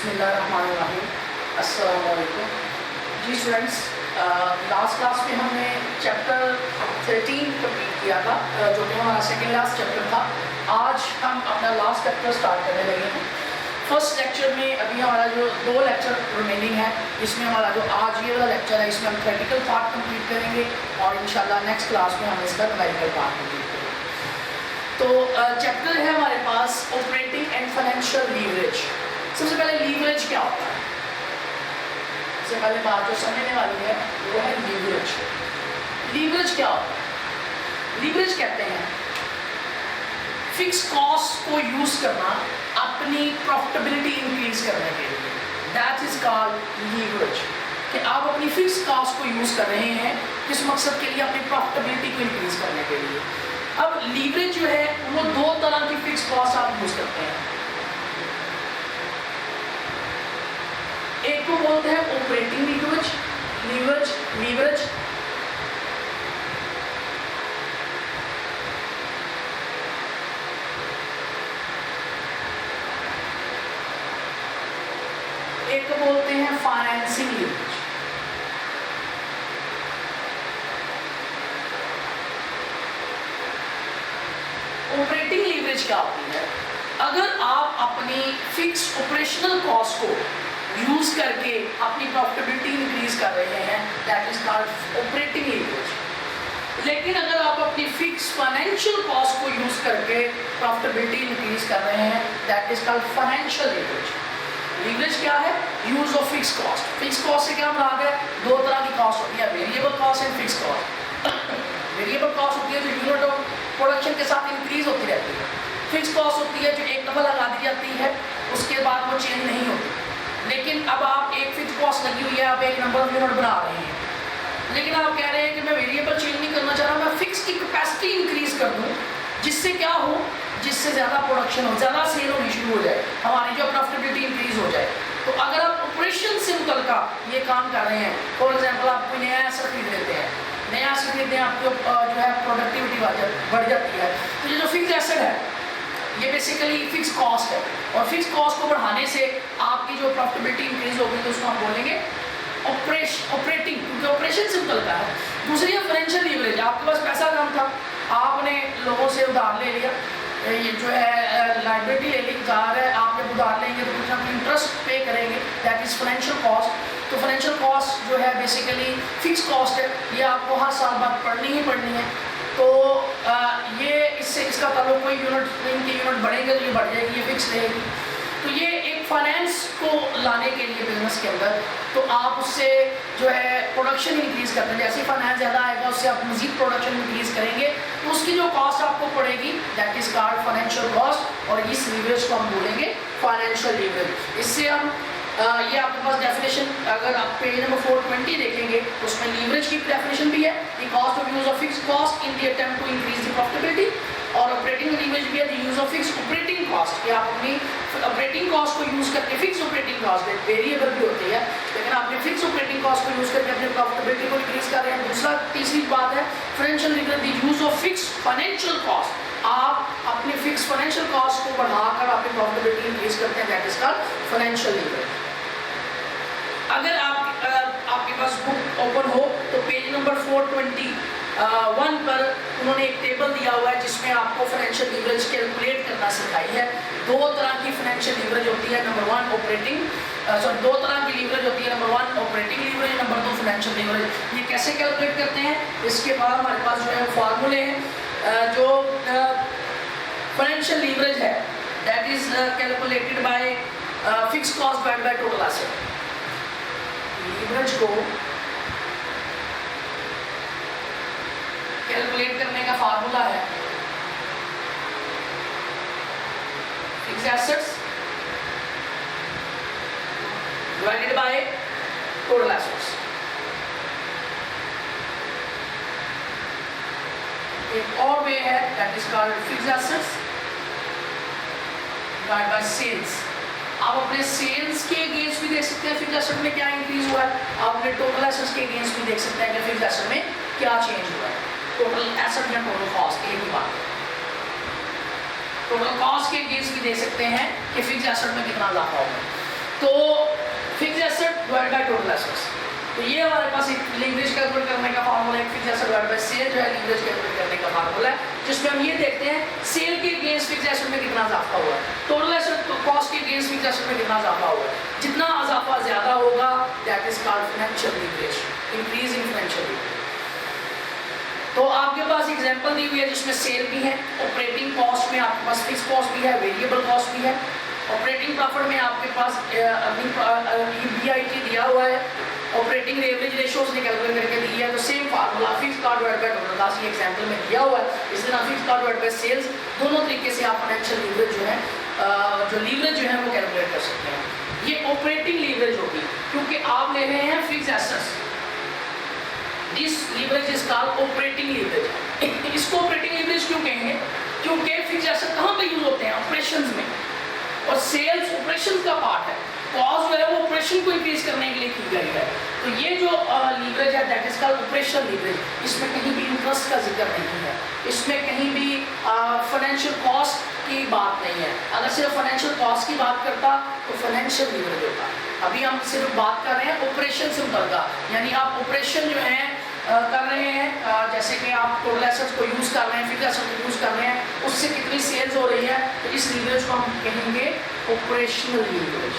बिस्मिल्लाहिर्रहमानिर्रहीम। अस्सलाम वालेकुम। जी स्टूडेंट्स, लास्ट क्लास में हमने चैप्टर 13 कंप्लीट किया था, जो कि हमारा सेकेंड लास्ट चैप्टर था। आज हम अपना लास्ट चैप्टर स्टार्ट करने लगे हैं। फर्स्ट लेक्चर में अभी हमारा जो 2 लेक्चर रिमेनिंग है, इसमें हमारा जो आज ये वाला लेक्चर है इसमें हम थ्योरेटिकल पार्ट कंप्लीट करेंगे और इंशाल्लाह नेक्स्ट क्लास में हम इसका न्यूमेरिकल पार्ट कंप्लीट करेंगे। तो चैप्टर है हमारे पास ऑपरेटिंग एंड फाइनेंशियल लीवरेज। सबसे पहले लीवरेज क्या होता है, सबसे पहले बात जो समझने वाली है वो है लीवरेज। लीवरेज क्या होता है? लीवरेज कहते हैं फिक्स कॉस्ट को यूज करना अपनी प्रॉफिटेबिलिटी इंक्रीज करने के लिए। That is called leverage. कि आप अपनी फिक्स कॉस्ट को यूज कर रहे हैं किस मकसद के लिए? अपनी प्रॉफिटेबिलिटी को इंक्रीज करने के लिए। अब लीवरेज जो है वो 2 तरह की फिक्स कॉस्ट आप यूज करते हैं। एक को बोलते हैं ऑपरेटिंग लीवरेज। एक को बोलते हैं फाइनेंसिंग लीवरेज। ऑपरेटिंग लीवरेज क्या होती है? अगर आप अपनी फिक्स ऑपरेशनल कॉस्ट को यूज करके अपनी प्रॉफिटेबिलिटी इंक्रीज कर रहे हैं, that is called operating leverage. लेकिन अगर आप अपनी फिक्स फाइनेंशियल कॉस्ट को यूज करके प्रॉफिटेबिलिटी इंक्रीज कर रहे हैं, that is called financial leverage. Leverage क्या है? Use of fix cost. Fix cost से क्या मुराद है? 2 तरह की कॉस्ट होती है, variable cost and fix cost. Variable cost होती है जो यूनिट ऑफ प्रोडक्शन के साथ इंक्रीज होती रहती है। फिक्स कॉस्ट होती है जो एक दफा लगा दी जाती है, उसके बाद वो चेंज नहीं होती। लेकिन अब आप एक फिक्स कॉस्ट लगी हुई है, आप एक नंबर ऑफ यूनिट बना रहे हैं, लेकिन आप कह रहे हैं कि मैं वेरिएबल चेंज नहीं करना चाह रहा, मैं फिक्स की कैपेसिटी इंक्रीज कर दूं, जिससे क्या हो, जिससे ज़्यादा प्रोडक्शन हो, ज़्यादा सेल होनी शुरू हो जाए, हमारी जो प्रॉफिटेबिलिटी इंक्रीज हो जाए। तो अगर आप ऑपरेशन से मुतल्लिका ये काम कर रहे हैं, फॉर एग्जाम्पल आप कोई नया एसेट खरीद लेते हैं, नया एसेट खरीदते हैं, आपकी जो है प्रोडक्टिविटी बढ़ जाती है। तो ये जो फिक्स एसेट है ये बेसिकली फिक्स कॉस्ट है, और फिक्स कॉस्ट को बढ़ाने से आपकी जो प्रॉफिटेबिलिटी इंक्रीज होगी, तो उसको हम बोलेंगे ऑपरेटिंग, क्योंकि ऑपरेशन सिंपल का है। दूसरी है फाइनेंशियल लीवरेज। आपके पास पैसा कम था, आपने लोगों से उधार ले लिया, ये जो है लाइबिलिटी ले ली, उधार है, आप जब उधार लेंगे तो कुछ ना कुछ इंटरेस्ट पे करेंगे, दैट इज फाइनेंशियल कॉस्ट। तो फाइनेंशियल कॉस्ट जो है बेसिकली फिक्स कॉस्ट है, ये आपको हर साल बाद पढ़नी ही पढ़नी है। तो ये इससे इसका ताल्लुक कोई यूनिट, इनकी यूनिट बढ़ेंगे तो ये बढ़ जाएगी, ये फिक्स रहेगी। तो ये एक फाइनेंस को लाने के लिए बिजनेस के अंदर, तो आप उससे जो है प्रोडक्शन इंक्रीज करते हैं, जैसे फाइनेंस ज़्यादा आएगा उससे आप मजीद प्रोडक्शन इंक्रीज करेंगे, तो उसकी जो कॉस्ट आपको पड़ेगी that is called financial cost, और इस लीवरेज को हम बोलेंगे फाइनेंशियल लीवरेज। इससे हम ये आपके पास डेफिनेशन, अगर आप पेज नंबर 420 देखेंगे तो उसमें लीवरेज की डेफिनेशन भी है, the cost of use of fix cost in the attempt to increase the profitability. और ऑपरेटिंग लीवरेज भी है, the use of fix operating cost, कि आप अपनी ऑपरेटिंग कॉस्ट को यूज करके, फिक्स ऑपरेटिंग कॉस्ट वेरिएबल भी होती है, लेकिन आपने फिक्स ऑपरेटिंग कॉस्ट को यूज करके अपनी प्रॉफिटेबिलिटी को इंक्रीज कर रहे हैं। तीसरी बात है financial leverage, the use of fix financial cost. आप अपनी फिक्स फाइनेंशियल कॉस्ट को बढ़ाकर अपनी प्रॉफिटेबिलिटी इंक्रीज करते हैं, that is called financial leverage. अगर आपके पास बुक ओपन हो तो पेज नंबर 421 पर उन्होंने एक टेबल दिया हुआ है जिसमें आपको फाइनेंशियल लीवरेज कैलकुलेट करना सिखाई है। 2 तरह की फाइनेंशियल लीवरेज होती है, नंबर 1 ऑपरेटिंग, 2 तरह की लीवरेज होती है, number 1 operating leverage, number 2 financial leverage. ये कैसे कैलकुलेट करते हैं? इसके बाद हमारे पास जो है फार्मूले हैं। जो फाइनेंशियल लीवरेज है that is calculated by fix cost divided by total asset. Leverage को कैलकुलेट करने का फार्मूला है fix assets divided by total assets. एक और वे है that is called fix assets divided by sales. आप अपने सेल्स के अगेंस्ट भी देख सकते हैं फिक्स एसेट में क्या इंक्रीज हुआ है, आप अपने टोटल एसेट्स के अगेंस्ट भी देख सकते हैं कि फिक्स एसेट में क्या चेंज हुआ है। टोटल एसेट या टोटल कॉस्ट एक ही बात है। टोटल कॉस्ट के अगेंस्ट भी देख सकते हैं कि फिक्स एसेट में कितना इजाफा होगा। तो एसेट्स। तो ये हमारे पास एक लीवरेज कैलकुलेट करने का फार्मूला है, fix asset divide by sale जो है लीवरेज कैलकुलेट करने का फार्मूला है, जिसमें हम ये देखते हैं सेल के अगेंस्ट फिक्स एसेट में कितना इजाफा हुआ है, टोटल एसेट कॉस्ट के अगेंस्ट फिक्स एसेट में कितना इजाफा हुआ है। जितना इजाफा ज्यादा होगा that is called financial leverage, increase in financial leverage. तो आपके पास एग्जांपल दी हुई है जिसमें सेल भी है, ऑपरेटिंग कॉस्ट में आपके पास फिक्स कॉस्ट भी है, वेरिएबल कॉस्ट भी है। ऑपरेटिंग प्रॉफिट में आपके पास EBIT दिया हुआ है, ऑपरेटिंग लेवरेज रेशियो उसने कैलकुलेट करके दी है। तो same formula fix cost divide by total cost ये एग्जांपल में दिया हुआ है, इस तरह fix cost divide by sales दोनों तरीके से आप फाइनेंशियल लीवरेज जो है लीवरेज जो है वो कैलकुलेट कर सकते हैं। ये ऑपरेटिंग लीवरेज होगी क्योंकि आप ले रहे हैं fix assets, this leverage is called operating leverage. इसको ऑपरेटिंग लीवरेज क्यों कहेंगे? क्योंकि फिक्स एसेट कहाँ पे यूज होते हैं? ऑपरेशंस में, और सेल्स ऑपरेशन का पार्ट है। कॉस्ट जो है वो ऑपरेशन को इंक्रीज करने के लिए की गई है। तो ये जो लीवरेज है that is called operational leverage. इसमें कहीं भी इंटरेस्ट का जिक्र नहीं है, इसमें कहीं भी फाइनेंशियल कॉस्ट की बात नहीं है। अगर सिर्फ फाइनेंशियल कॉस्ट की बात करता तो फाइनेंशियल लीवरेज होता। अभी हम सिर्फ बात कर रहे हैं ऑपरेशन सिंपल का, यानी आप ऑपरेशन जो है कर रहे हैं, जैसे कि आप टोटल एसेट्स को यूज़ कर रहे हैं, फिक्स एसेट्स को यूज़ कर रहे हैं, उससे कितनी सेल्स हो रही है, तो इस लीवरेज को हम कहेंगे ऑपरेशनल लीवरेज।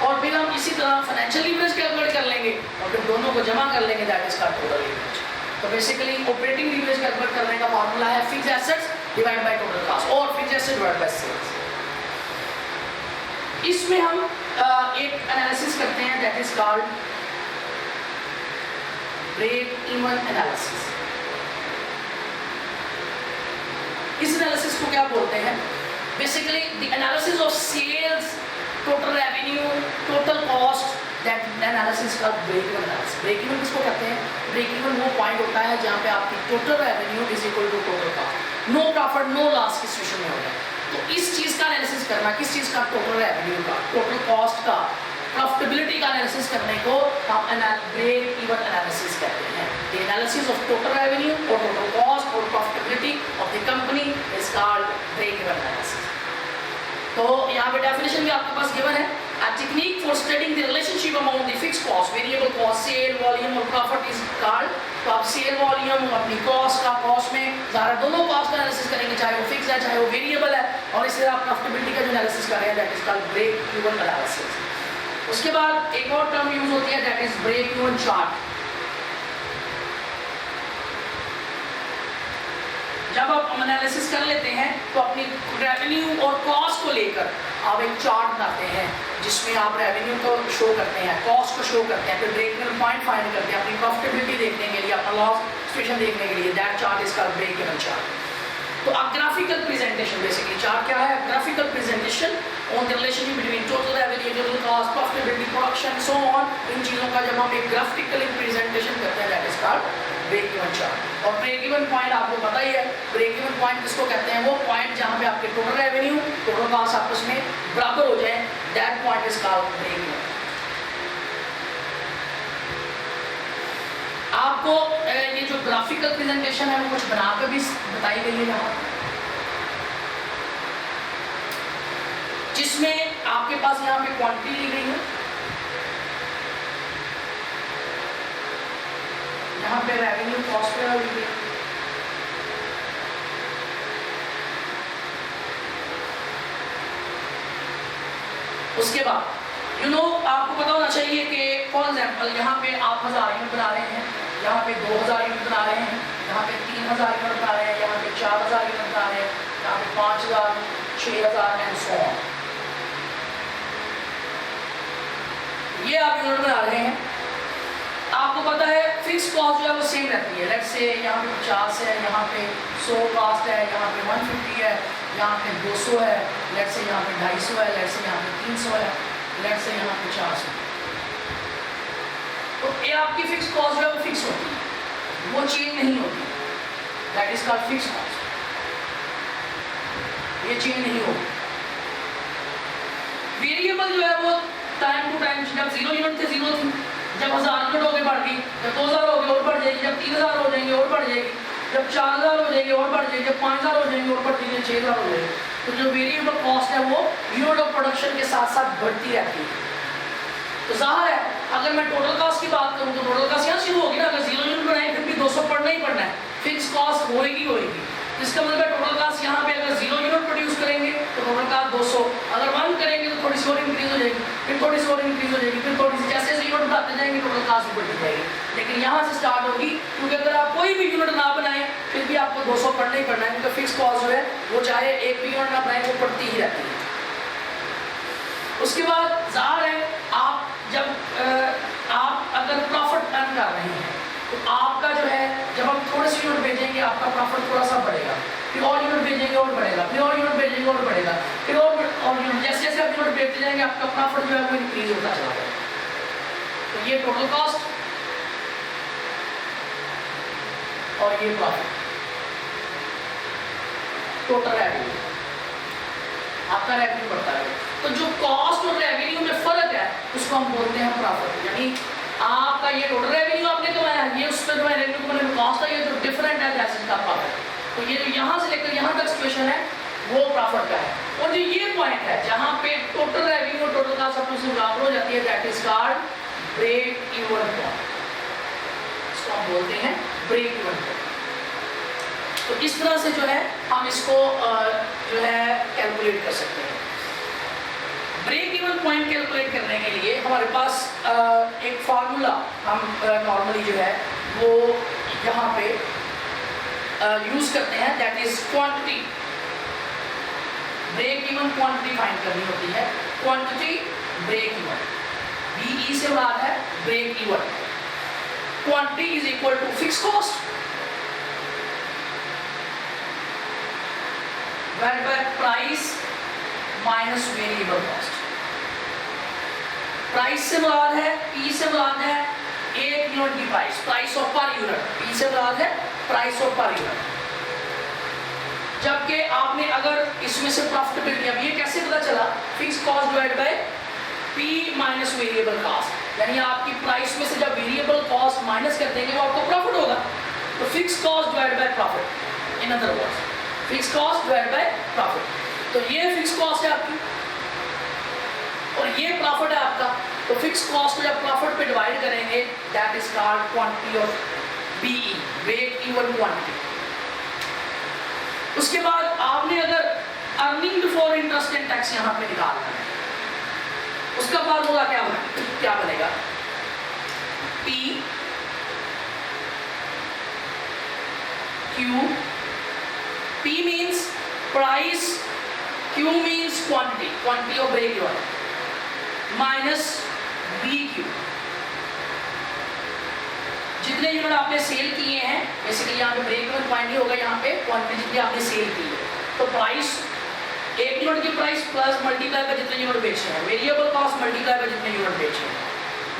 और फिर हम इसी तरह फाइनेंशियल लीवरेज कैलकुलेट कर लेंगे और फिर दोनों को जमा कर लेंगे, that is called total leverage. तो बेसिकली ऑपरेटिंग लीवरेज कैलकुलेट करने का फार्मूला है fix assets divide by total cost और fix asset divide by sales. इसमें हम एक एनालिसिस करते हैं that is called break even analysis. इस एनालिसिस को क्या बोलते हैं? Basically the analysis of sales, total revenue, total cost, that analysis का break even analysis. Break even किसको कहते हैं? ब्रेक इवन वो पॉइंट होता है जहां पे आपकी total revenue is equal to total cost, no profit no loss की सिचुएशन में होता है। तो इस चीज का एनालिसिस करना, किस चीज का? टोटल रेवेन्यू का, टोटल कॉस्ट का, प्रॉफिटेबिलिटी का एनालिसिस करने को हम ब्रेक इवन एनालिसिस कहते हैं। The analysis of total revenue और टोटल कॉस्ट और profitability of the company is called break even analysis. तो यहाँ पे डेफिनेशन भी आपके पास गिवन है, a technique for studying the relationship among the fixed cost, variable cost, sale volume और profit is called। तो आप सेल वॉल्यूम अपनी कॉस्ट का, कॉस्ट में ज़्यादा दोनों कॉस्ट का एनालिसिस करेंगे, चाहे वो फिक्स है चाहे वो वेरिएबल है, और इसी तरह आप प्रॉफिटेबिलिटी का जो एनालिसिस कर रहे हैं that is called break even analysis. उसके बाद एक और टर्म यूज होती है that is break even chart. जब आप एनालिसिस कर लेते हैं तो अपनी रेवेन्यू और कॉस्ट को लेकर आप एक चार्ट बनाते हैं जिसमें आप रेवेन्यू को शो करते हैं, कॉस्ट को शो करते हैं, फिर ब्रेक इवन पॉइंट फाइंड करते हैं अपनी प्रॉफिटेबिलिटी देखने के लिए, अपना लॉस सिचुएशन देखने के लिए। That chart is called break even chart. तो a graphical presentation, basically chart क्या है? Graphical presentation on the relationship between total revenue, total cost, profitability, production, so on. इन चीज़ों का जब हम एक ग्राफिकली प्रेजेंटेशन करते हैं that is called break even chart. और ब्रेक इवन पॉइंट आपको पता ही है, ब्रेक इवन पॉइंट किसको कहते हैं? वो पॉइंट जहाँ पे आपके टोटल रेवेन्यू, टोटल कॉस्ट आपस में बराबर हो जाए, that point is called break even. आपको ये जो ग्राफिकल प्रेजेंटेशन है वो कुछ बनाकर भी बताई गई है यहाँ, जिसमें आपके पास यहाँ पे क्वांटिटी ली गई है, यहाँ पे रेवेन्यू कॉस्ट पे ली गई है, उसके बाद आपको पता होना चाहिए कि फॉर एग्जाम्पल यहाँ पे आप 1000 यूनिट बना रहे हैं, यहाँ पे 2000 यूनिट बना रहे हैं, यहाँ पे 3000 यूनिट बना रहे हैं, यहाँ पे 4000 यूनिट बना रहे हैं, यहाँ पे 5000, 6000 एंड सो ऑन। ये आप यूनिट बना रहे हैं। आपको पता है फिक्स कॉस्ट जो है वो सेम रहती है। लेट्स से यहाँ पे 50 है, यहाँ पे 100 कॉस्ट है, यहाँ पे 150 है, यहाँ पे 200 है, लेट्स से यहाँ पे 250 है, लेट्स से यहाँ पे 300 है, लेट्स से यहाँ पे 400। तो ये आपकी फिक्स कॉस्ट जो है वो फिक्स होती है, वो चेंज नहीं होती, that is called fix cost. ये चेंज नहीं होगी। वेरिएबल जो है वो टाइम टू टाइम, जब 0 यूनिट थे 0 थी, जब 1000 यूनिट हो गए बढ़ गई, जब 2000 हो गए और बढ़ जाएगी, जब 3000 हो जाएंगे और बढ़ जाएगी, जब 4000 हो जाएंगे और बढ़ जाएगी, जब 5000 हो जाएंगे और बढ़ जाएगी, 6000 हो जाएगी। तो जो वेरिएबल कॉस्ट है वो यूनिट ऑफ प्रोडक्शन के साथ साथ बढ़ती रहती है। तो जाहिर है अगर मैं टोटल कॉस्ट की बात करूं तो टोटल कॉस्ट यहाँ शुरू होगी ना, अगर 0 यूनिट बनाए फिर भी 200 पढ़ना ही पड़ना है, फिक्स कॉस्ट होएगी होएगी। इसका मतलब है टोटल कॉस्ट यहाँ पे अगर 0 यूनिट प्रोड्यूस करेंगे तो टोटल कॉस्ट 200, अगर 1 करेंगे तो थोड़ी सी और इंक्रीज हो जाएगी, फिर थोड़ी सी और इंक्रीज हो जाएगी, फिर थोड़ी सी जैसे जैसे यूनिट बढ़ाते जाएंगे टोटल कॉस्ट बढ़ती जाएगी। लेकिन यहाँ से स्टार्ट होगी, क्योंकि अगर आप कोई भी यूनिट ना बनाए फिर भी आपको 200 पढ़ना ही पड़ना है, क्योंकि फिक्स कॉस्ट जो है वो चाहे एक भी यूनिट ना बनाए वो पड़ती ही रहती है। उसके बाद ज़ाहिर है आप जब आप अगर प्रॉफिट अर्न कर रहे हैं तो आपका जो है जब हम थोड़े से यूनिट भेजेंगे आपका प्रॉफिट थोड़ा सा बढ़ेगा, फिर और यूनिट भेजेंगे और बढ़ेगा, फिर और यूनिट भेजेंगे और बढ़ेगा, फिर और यूनिट, जैसे जैसे आप यूनिट भेजते जाएंगे आपका प्रॉफिट जो है वो इंक्रीज होता चला जाएगा। तो ये टोटल कॉस्ट और ये प्रॉफिट, टोटल रेवेन्यू, आपका रेवेन्यू बढ़ता है। तो जो कॉस्ट और रेवेन्यू में फर्क है उसको हम बोलते हैं प्रॉफिट। यानी आपका ये टोटल रेवेन्यू आपने कमाया, ये उस पर जो है रेवेन्यू कमाने में कॉस्ट है, ये जो डिफरेंट है दैट इज द प्रॉफिट। तो ये जो यहाँ से लेकर यहाँ तक सिचुएशन है वो प्रॉफिट का है। और जो ये पॉइंट है जहाँ पे टोटल रेवेन्यू और टोटल कॉस्ट अपने से बराबर हो जाती है that is called break even point, इसको हम बोलते हैं ब्रेक इवन पॉइंट। तो इस तरह से जो है हम इसको जो है कैलकुलेट कर सकते हैं। ब्रेक इवन पॉइंट कैलकुलेट करने के लिए हमारे पास एक फार्मूला हम नॉर्मली जो है वो यहाँ पे यूज करते हैं, that is quantity. Break even quantity find करनी होती है, क्वांटिटी ब्रेक इवन, बीई से बात है break even. Quantity is equal to fix cost divided by price minus variable cost. Price से मुराद है, पी से मुराद है एक यूनिट की price, price of per unit, P से मुराद है प्राइस ऑफ पर यूनिट। जबकि आपने अगर इसमें से प्रॉफिटेबिलिटी, अब ये कैसे पता चला, fix cost divide by P minus variable cost, यानी आपकी प्राइस में से जब वेरिएबल कॉस्ट माइनस कर देंगे वो आपको प्रॉफिट होगा। तो fix cost divide by profit, in other words fix cost divide by profit. तो ये फिक्स कॉस्ट है आपकी और ये प्रॉफिट है आपका। तो फिक्स कॉस्ट को जब प्रॉफिट पे डिवाइड करेंगे that is called quantity of BE, break even quantity. उसके बाद आपने अगर earning before interest and tax यहां पे निकालना है, उसका फार्मूला क्या बनेगा, P Q, P means price, Q means quantity, quantity of break even, minus B Q, जितने यूनिट आपने सेल किए हैं, बेसिकली यहाँ पे ब्रेक इवन पॉइंट ही होगा, यहाँ पे क्वांटिटी जितनी आपने सेल की है। तो प्राइस, एक यूनिट की प्राइस प्लस मल्टीप्लाई बाय जितने यूनिट बेचे हैं, वेरिएबल कॉस्ट मल्टीप्लाई बाय जितने यूनिट बेचे हैं,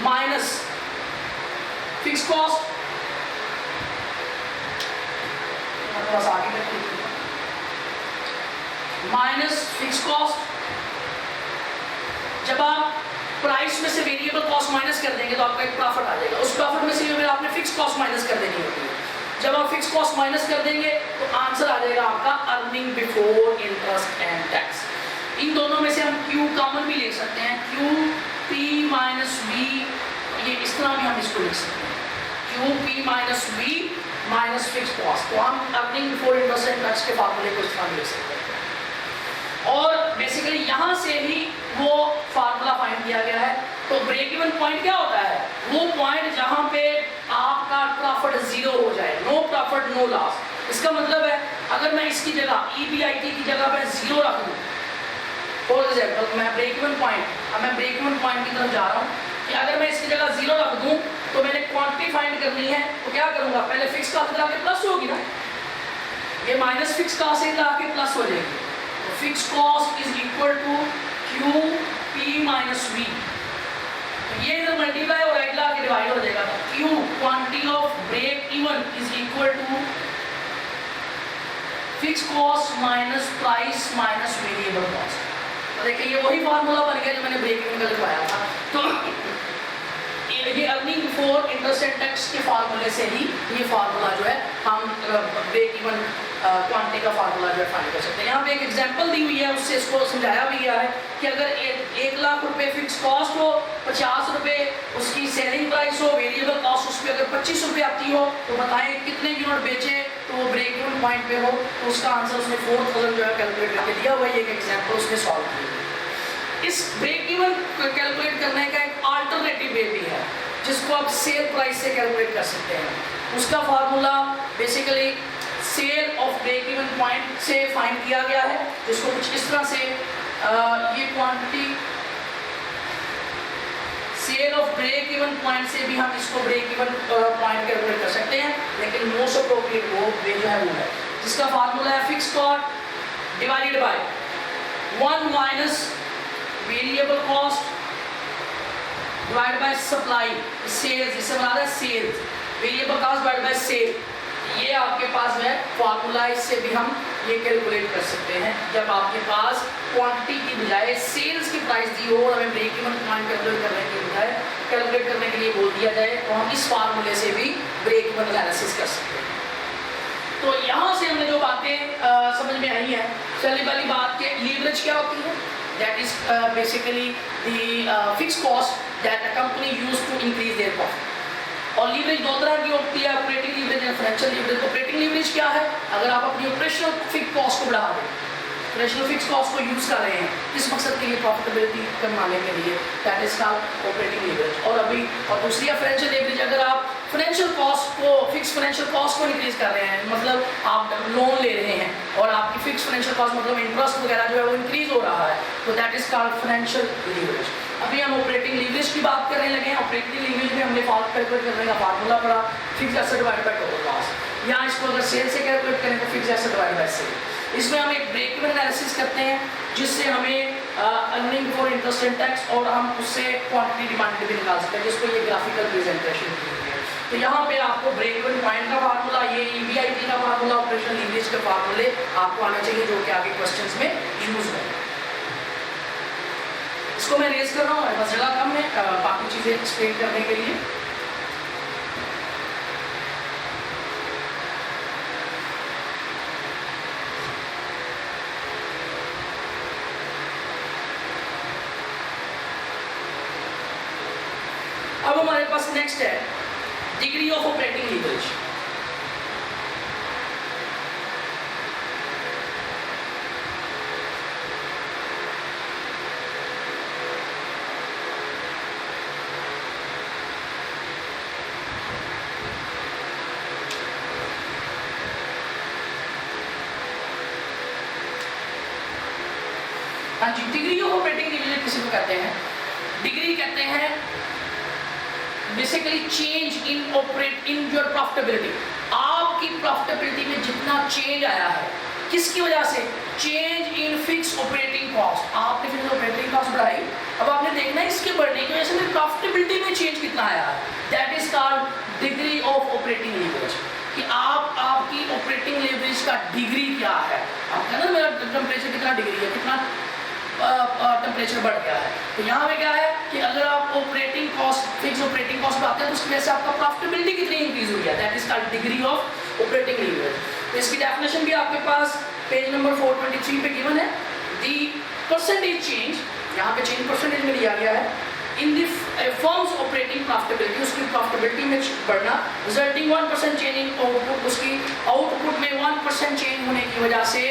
माइनस फिक्स कॉस्ट, थोड़ा सा आगे तक माइनस फिक्स कॉस्ट। जब आप प्राइस में से वेरिएबल कॉस्ट माइनस कर देंगे तो आपका एक प्रॉफिट आ जाएगा, उस प्रॉफिट में से आपने फिक्स कॉस्ट माइनस कर देनी होती है। जब आप फिक्स कॉस्ट माइनस कर देंगे तो आंसर आ जाएगा आपका earning before interest and tax. इन दोनों में से हम क्यू कॉमन भी ले सकते हैं, क्यू पी माइनस बी, ये इस तरह भी हम इसको लिख सकते हैं, Q P minus B minus fix cost. तो हम earning before interest and tax के फार्मूले को इस तरह लिख सकते हैं। और बेसिकली यहाँ से ही वो फार्मूला फाइंड किया गया है। तो ब्रेक इवन पॉइंट क्या होता है, वो पॉइंट जहाँ पे आपका प्रॉफिट जीरो हो जाए, नो प्रॉफिट नो लॉस। इसका मतलब है अगर मैं इसकी जगह EBIT की जगह पे जीरो रख दूँ, फॉर एग्जाम्पल मैं ब्रेक इवन पॉइंट, अब मैं ब्रेक इवन पॉइंट की तरफ जा रहा हूँ कि अगर मैं इसकी जगह जीरो रख दूँ तो मैंने क्वांटिटी फाइंड करनी है, तो क्या करूँगा, पहले फिक्स कॉस्ट लगा के प्लस होगी ना, ये माइनस फिक्स कॉस्ट से लगा के प्लस हो जाएगी। Fix cost is equal to Q P minus V, ये इधर मल्टीप्लाई और राइट लगा के डिवाइड हो जाएगा। तो Q quantity of break even is equal to fix cost minus price minus variable cost. तो देखिए ये वही फार्मूला बन गया जो मैंने ब्रेक इवन का लिखवाया था। तो ये earning before interest and tax के फार्मूले से ही ये फार्मूला जो है हम ब्रेक इवन क्वांटिटी का फार्मूला जो है फाइंड कर सकते हैं। यहाँ पे एक एग्जांपल दी हुई है, उससे इसको समझाया भी गया है कि अगर 1 लाख रुपए फिक्स कॉस्ट हो, 50 रुपए उसकी सेलिंग प्राइस हो, वेरिएबल कॉस्ट उस पर अगर 25 रुपये आती हो, तो बताएं कितने यूनिट बेचे तो वो ब्रेक इवन पॉइंट पे हो, तो उसका आंसर उसने 4000 जो है कैलकुलेट करके दिया हुआ है। एक एग्जाम्पल उसने सॉल्व किया। इस ब्रेक इवन कैलकुलेट करने का एक अल्टरनेटिव वे भी है जिसको आप सेल प्राइस से कैलकुलेट कर सकते हैं। उसका formula basically sale of break even point से फाइंड किया गया है, जिसको कुछ इस तरह से ये quantity sale of break even point से भी हम इसको ब्रेक इवन पॉइंट कैलकुलेट कर सकते हैं, लेकिन मोस्ट अप्रोप्रिएट वो वे जो है वो है जिसका फार्मूला है fix cost divided by 1 minus variable cost divided by supply sales, इससे बना रहा है sales, variable cost divided by sale. ये आपके पास है फार्मूला, इससे भी हम ये कैलकुलेट कर सकते हैं। जब आपके पास क्वांटिटी की बजाय सेल्स की प्राइस दी हो और हमें ब्रेक इवन पॉइंट कैलकुलेट करने की बजाय कैलकुलेट करने के लिए बोल दिया जाए, तो हम इस फार्मूले से भी ब्रेक इवन एनालिसिस कर सकते हैं। तो यहाँ से हमने जो बातें समझ में आई है, पहली वाली बात कि लीवरेज क्या होती है, that is basically the fix cost that a company use to increase their profit. और लीवरेज दो तरह की होती है, ऑपरेटिंग लीवरेज या फाइनेंशियल लीवरेज। ऑपरेटिंग लीवरेज क्या है? अगर आप अपनी ऑपरेशनल फिक्स कॉस्ट को बढ़ा दें, ऑपरेशनल फिक्स कॉस्ट को यूज कर रहे हैं किस मकसद के लिए, प्रॉफिटेबिलिटी कमाने के लिए, that is called operating leverage. और दूसरी है फाइनेंशियल लीवरेज। अगर आप फाइनेंशियल कॉस्ट को, फिक्स फाइनेंशियल कॉस्ट को इंक्रीज कर रहे हैं, मतलब आप लोन ले रहे हैं और आपकी फिक्स फाइनेंशियल कॉस्ट मतलब इंटरेस्ट वगैरह जो है वो इंक्रीज हो रहा है, तो that is called financial leverage. अभी हम ऑपरेटिंग लीवरेज की बात करने लगे हैं। ऑपरेटिंग लीवरेज में हमने कैलकुलेट करने का फार्मूला पढ़ा, fix asset divided by total cost. यहाँ इसको अगर सेल से कैलकुलेट करें तो fix asset divided by sale. इसमें हम एक ब्रेक इवन एनालिसिस करते हैं जिससे हमें earning before interest and tax और हम उससे क्वांटिटी डिमांड भी निकाल सकते हैं, जिसको ये ग्राफिकल प्रेजेंटेशन की है। तो यहाँ पे आपको ब्रेक इवन पॉइंट का फार्मूला, ये EBIT का फार्मूला, ऑपरेशनल लीवरेज के फार्मूले आपको आने चाहिए जो कि आगे क्वेश्चंस में यूज होंगे। इसको मैं रेज कर रहा हूँ, बस जगह कम है बाकी चीजें एक्सप्लेन करने के लिए। अब हमारे पास नेक्स्ट है डिग्री ऑफ ऑपरेटिंग लीवरेज। हाँ जी, डिग्री ऑफ ऑपरेटिंग लीवरेज किसी को कहते हैं? डिग्री कहते हैं basically change in your profitability. आपकी प्रॉफिटेबिलिटी में जितना चेंज आया है, किसकी वजह से? Change in fix operating cost. आपने फिक्स ऑपरेटिंग कॉस्ट बढ़ाई, अब आपने देखना है इसके बढ़ने की वजह से मेरी प्रॉफिटेबिलिटी में चेंज कितना आया है, that is called degree of operating leverage. कि आपकी ऑपरेटिंग लीवरेज का डिग्री क्या है। आप कहना मेरा टेम्परेचर कितना डिग्री है, कितना टेम्परेचर बढ़ गया है। तो यहाँ पे क्या है कि अगर आप operating cost, fix operating cost बढ़ाते हैं तो उसकी वजह से आपका प्रॉफिटेबिलिटी कितनी इंक्रीज हुई है, that is called degree of operating leverage. तो इसकी डेफिनेशन भी आपके पास पेज नंबर 423 पे गिवन है। दी परसेंटेज चेंज, यहाँ पे चेंज परसेंटेज में लिया गया है, in the firms operating profitability, उसकी प्रॉफिटेबिलिटी में बढ़ना, रिजल्टिंग 1% चेंज इन आउटपुट, उसकी आउटपुट में 1% चेंज होने की वजह से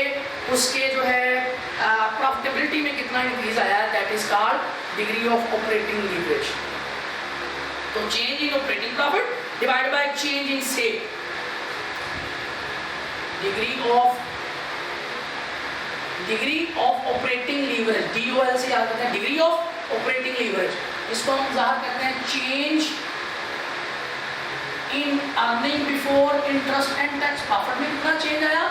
उसके जो है प्रॉफिटेबिलिटी में कितना इंक्रीज आया, that is called degree of operating leverage. तो change in operating profit divided by change in sale, degree of operating leverage, DOL से याद करते हैं, डिग्री ऑफ ऑपरेटिंग लीवरेज। इसको हम ज़ाहिर करते हैं change in earning before interest and tax. Profit में कितना चेंज आया,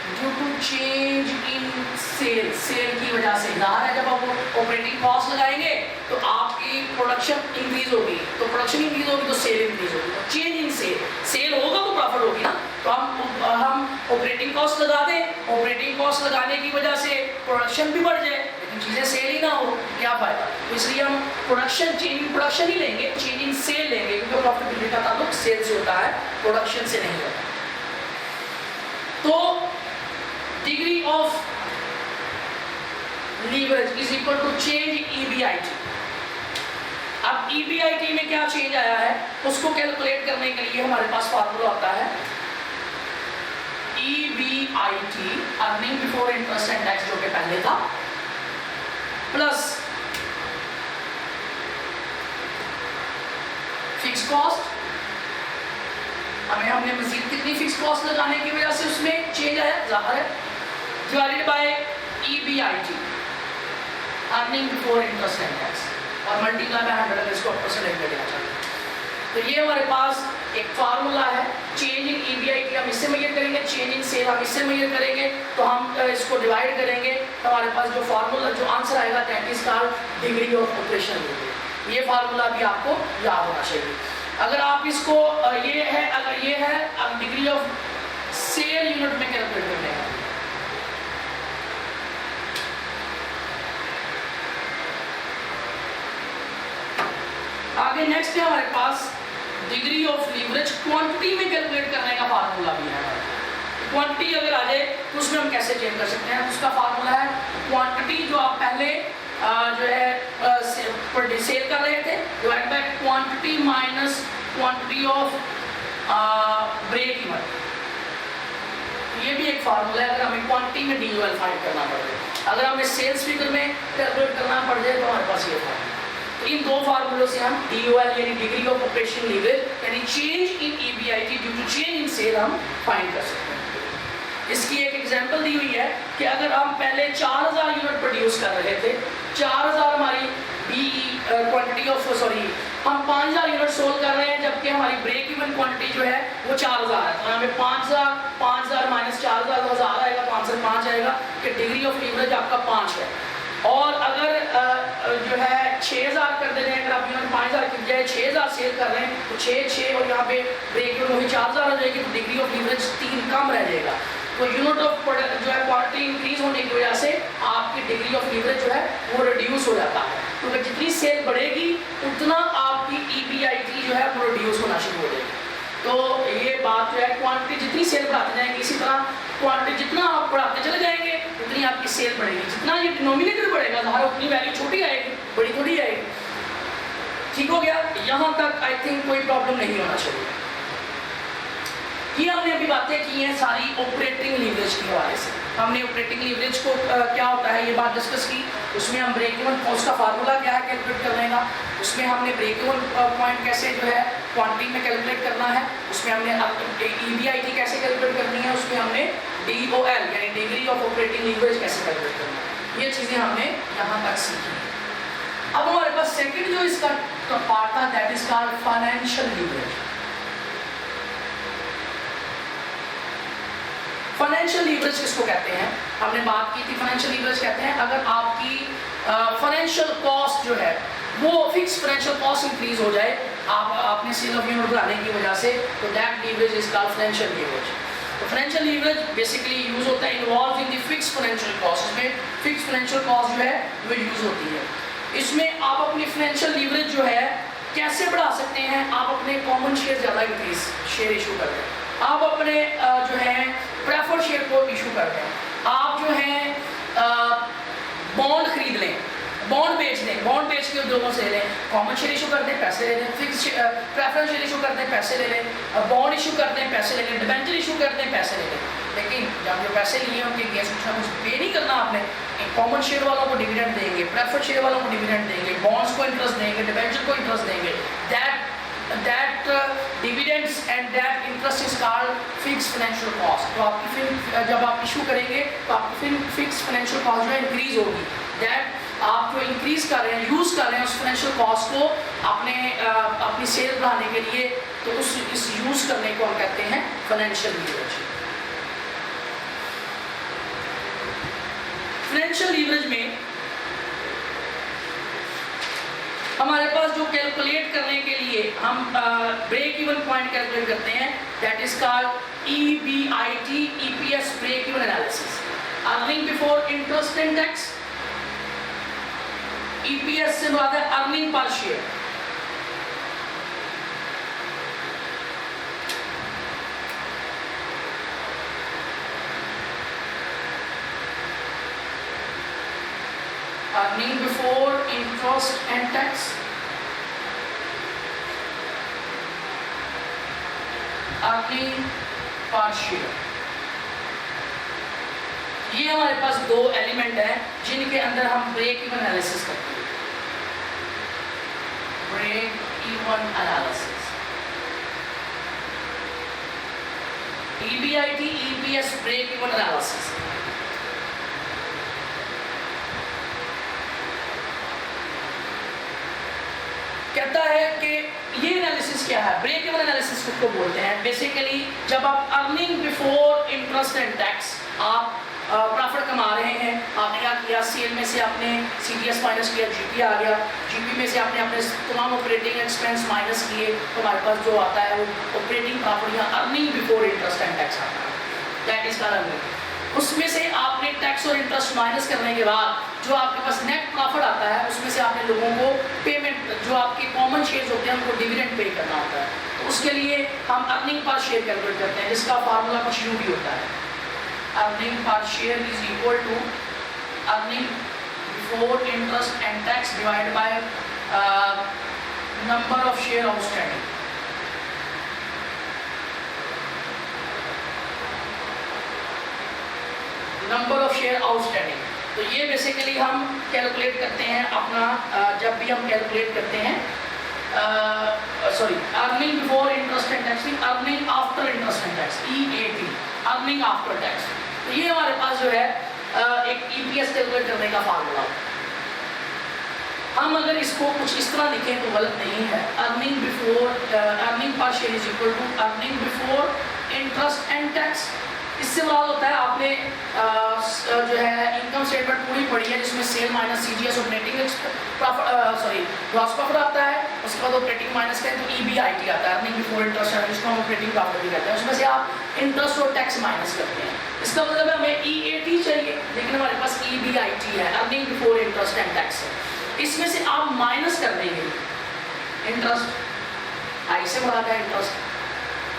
due to change in sale, sale की वजह से। ज़ाहिर है जब आप ऑपरेटिंग कॉस्ट लगाएंगे तो आपकी प्रोडक्शन इंक्रीज होगी, तो प्रोडक्शन इंक्रीज होगी तो सेल इंक्रीज होगी, तो चेंज इन सेल, सेल होगा तो प्रॉफिट होगी ना। तो हम ऑपरेटिंग कॉस्ट लगा दें, ऑपरेटिंग कॉस्ट लगाने की वजह से प्रोडक्शन भी बढ़ जाए, लेकिन लेकिन चीज़ें सेल ही ना हो क्या फायदा। तो इसलिए हम प्रोडक्शन चेंज इन प्रोडक्शन ही लेंगे, चेंज इन सेल लेंगे, क्योंकि प्रॉफिटेबिलिटी का ताल्लुक सेल से होता है, प्रोडक्शन से नहीं होता। तो degree of leverage is equal to change in EBIT। अब EBIT में क्या चेंज आया है उसको कैलकुलेट करने के लिए हमारे पास फार्मूला आता है EBIT, earning before interest and tax, जो कि पहले था, प्लस फिक्स कॉस्ट। हमने मजीद कितनी फिक्स कॉस्ट लगाने की वजह से उसमें चेंज आया, जाहिर है, divided by EBIT, earning before interest and tax, और मल्टीप्लाई बाय 100, इसको परसेंटेज में देना चाहिए। तो ये हमारे पास एक फार्मूला है। चेंज इन EBIT हम इससे मेजर करेंगे, चेंज इन सेल हम इससे मेजर करेंगे, तो हम इसको डिवाइड करेंगे, तो हमारे पास जो फार्मूला, जो आंसर आएगा that is called degree of operation leverage. ये फार्मूला भी आपको याद होना चाहिए। अगर आप इसको ये है, अगर ये है डिग्री ऑफ सेल यूनिट में कैलकुलेट करने का, आगे नेक्स्ट है हमारे पास डिग्री ऑफ लीवरेज क्वांटिटी में कैलकुलेट करने का फार्मूला भी है। क्वांटिटी अगर आ जाए तो उसमें हम कैसे चेंज कर सकते हैं, उसका फार्मूला है क्वांटिटी जो आप पहले जो है पर डे सेल कर रहे थे, divide by quantity minus quantity of break even. ये भी एक फार्मूला है। अगर हमें क्वांटिटी में DOL फाइंड करना पड़े, अगर हमें सेल्स फिगर में कैलकुलेट करना पड़ जाए, तो हमारे पास ये फार्मूला। इन दो फार्मूलों से हम DOL यानी डिग्री ऑफ ऑपरेशन लीवरेज यानी change in EBIT due to change in sale हम फाइंड कर सकते हैं। इसकी एक एग्जांपल दी हुई है कि अगर हम पहले 4000 यूनिट प्रोड्यूस कर रहे थे, 4000 हमारी क्वांटिटी ऑफ हम 5000 यूनिट सोल्ड कर रहे हैं, जबकि हमारी ब्रेक इवन क्वांटिटी जो है वो 4000 है, तो हमें 5000 माइनस 4000 तो 1000 आएगा, 5 से 5 आएगा कि डिग्री ऑफ लीवरेज आपका 5 है। और अगर जो है 6000 कर दे रहे हैं, अगर आप यूनिट 5000 की बजाय 6000 सेल कर रहे हैं, तो 6 और यहाँ पे ब्रेक इवन वही 4000 हो जाएगी, तो डिग्री ऑफ लीवरेज 3 कम रह जाएगा। तो यूनिट ऑफ जो है क्वांटिटी इंक्रीज होने की वजह से आपकी डिग्री ऑफ लीवरेज जो है वो रिड्यूस हो जाता है, क्योंकि जितनी सेल बढ़ेगी उतना आपकी EBIT जो है वो रिड्यूस होना शुरू हो जाएगी। तो ये बात जो है, क्वांटिटी जितनी सेल बढ़ाते जाएंगे, इसी तरह क्वांटिटी जितना आप बढ़ाते चले जाएंगे उतनी आपकी सेल बढ़ेगी, जितना ये डिनोमिनेटर बढ़ेगा धारा उतनी वैल्यू छोटी आएगी, बड़ी थोड़ी आएगी। ठीक हो गया, यहाँ तक आई थिंक कोई प्रॉब्लम नहीं होना चाहिए। ये हमने अभी बातें की हैं सारी ऑपरेटिंग लीवरेज के हवाले से। हमने ऑपरेटिंग लीवरेज को क्या होता है ये बात डिस्कस की, उसमें हम ब्रेक इवन कॉस्ट का फार्मूला क्या है कैलकुलेट करने का, उसमें हमने ब्रेक इवन पॉइंट कैसे जो है क्वांटिटी में कैलकुलेट करना है, उसमें हमने EBIT कैसे कैलकुलेट करनी है, उसमें हमने DOL यानी डिग्री ऑफ ऑपरेटिंग लीवरेज कैसे कैलकुलेट करना है, ये चीज़ें हमने यहाँ तक सीखी। अब हमारे पास सेकेंड जो इसका पार्ट था that is called financial leverage. Financial leverage किसको कहते हैं, हमने बात की थी। फाइनेंशियल लीवरेज कहते हैं अगर आपकी फाइनेंशियल कॉस्ट जो है वो फिक्स फाइनेंशियल कॉस्ट इंक्रीज हो जाए आपने सेल ऑफ यूनिट बढ़ाने की वजह से, तो that leverage is called financial leverage. तो फाइनेंशियल लीवरेज बेसिकली यूज होता है involve in the fix financial cost, इसमें फिक्स फाइनेंशियल कॉस्ट जो है वो यूज होती है। इसमें आप अपनी फाइनेंशियल लीवरेज जो है कैसे बढ़ा सकते हैं, आप अपने कॉमन शेयर ज़्यादा इंक्रीज शेयर इशू कर दें, आप अपने जो है प्रेफर्ड शेयर को इशू कर दें, आप जो है बॉन्ड खरीद लें, बॉन्ड बेच दें, बॉन्ड बेच के उद्योगों से लें, कॉमन शेयर इशू कर दें, पैसे ले लें, फिक्स प्रेफरेंस शेयर इशू कर दें, पैसे ले लें, बॉन्ड इशू कर दें, पैसे ले लें, डिबेंचर इशू कर दें, पैसे ले लें। लेकिन जब जो पैसे लिए उनके अगेंस्ट कुछ ना कुछ पे नहीं करना आपने, कॉमन शेयर वालों को डिविडेंड देंगे, प्रेफर्ड शेयर वालों को डिविडेंड देंगे, बॉन्ड्स को इंटरेस्ट देंगे, डिबेंचर को इंटरेस्ट देंगे, that dividends and that interest is called fixed financial cost। तो आपकी फिर जब आप इशू करेंगे तो आपकी फिर फिक्स फाइनेंशियल कॉस्ट जो है इंक्रीज होगी, दैट आप जो इंक्रीज कर रहे हैं यूज कर रहे हैं उस फाइनेंशियल कॉस्ट को अपनी सेल बढ़ाने के लिए, तो इस यूज करने को हम कहते हैं फाइनेंशियल लीवरेज। फाइनेंशियल लीवरेज में हमारे पास जो कैलकुलेट करने के लिए हम ब्रेक इवन पॉइंट कैलकुलेट करते हैं that is called EBIT EPS break even analysis, earning before interest and tax, EPS से मुराद है earning per share. Earning before interest and tax, earning per share. ये हमारे पास दो एलिमेंट हैं जिनके अंदर हम ब्रेक इवन एनालिसिस करते हैं। Break even analysis, EBIT EPS break even analysis. कहता है कि ये एनालिसिस क्या है, ब्रेक इवन एनालिसिस को बोलते हैं। बेसिकली जब आप earning before interest and tax, आप प्रॉफिट कमा रहे हैं, आपने क्या किया, सेल में से आपने CDS माइनस किया, GP आ गया, GP में से आपने अपने तमाम ऑपरेटिंग एक्सपेंस माइनस किए, तो हमारे पास जो आता है वो ऑपरेटिंग प्रॉफिट या earning before interest and tax आता है, दैट इज कॉल्ड अर्निंग। उसमें से आपने टैक्स और इंटरेस्ट माइनस करने के बाद जो आपके पास नेट प्रॉफिट आता है, उसमें से आपने लोगों को पेमेंट, जो आपके कॉमन शेयर्स होते हैं उनको डिविडेंड पे करना होता है। तो उसके लिए हम अर्निंग पर शेयर कैलकुलेट करते हैं, जिसका फार्मूला कुछ यूँ भी होता है, earning per share is equal to earning before interest and tax divide by number of share outstanding. Number of share outstanding. तो ये बेसिकली हम कैलकुलेट करते हैं अपना, जब भी हम कैलकुलेट करते हैं, sorry, earning before interest and tax, earning after interest and tax, EAT, earning after tax. तो ये हमारे पास जो है एक EPS कैलकुलेट करने का फार्मूला। हम अगर इसको कुछ इस तरह लिखें तो गलत नहीं है, earning before, earning per share is equal to earning before interest and tax. इससे मुराद होता है आपने जो है इनकम स्टेटमेंट पूरी पढ़ी है, जिसमें sale minus CGS operating profit, sorry, gross profit आता है, उसके बाद ऑपरेटिंग माइनस करें तो EBIT आता है, अर्निंग बिफोर इंटरेस्ट है, जिसको हम ऑपरेटिंग प्रॉफिट भी कहते हैं। उसमें से आप इंटरेस्ट और टैक्स माइनस करते हैं। इसका मतलब है हमें EAT चाहिए, लेकिन हमारे पास EBIT है, earning before interest and tax है। इसमें से आप माइनस कर देंगे इंटरेस्ट, आई से मुराद है इंटरेस्ट,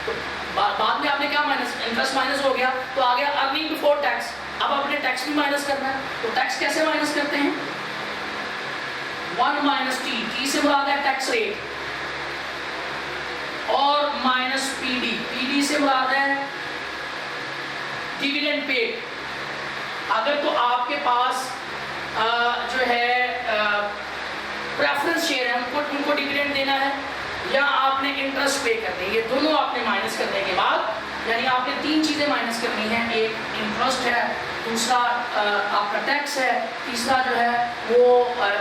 तो बाद में आपने क्या माइनस, इंटरेस्ट माइनस हो गया, तो आ गया अर्निंग बिफोर टैक्स। अब आपने टैक्स भी माइनस करना है, तो टैक्स कैसे माइनस करते हैं, 1 माइनस T से मुराद है टैक्स रेट, और माइनस PD से मुराद है डिविडेंड पेड। अगर तो आपके पास जो है प्रेफरेंस शेयर है, उनको डिविडेंड देना है, या आपने इंटरेस्ट पे करनी है, ये दोनों आपने माइनस करने के बाद, यानी आपने 3 चीज़ें माइनस करनी है, एक इंटरेस्ट है, दूसरा आपका टैक्स है, तीसरा जो है वो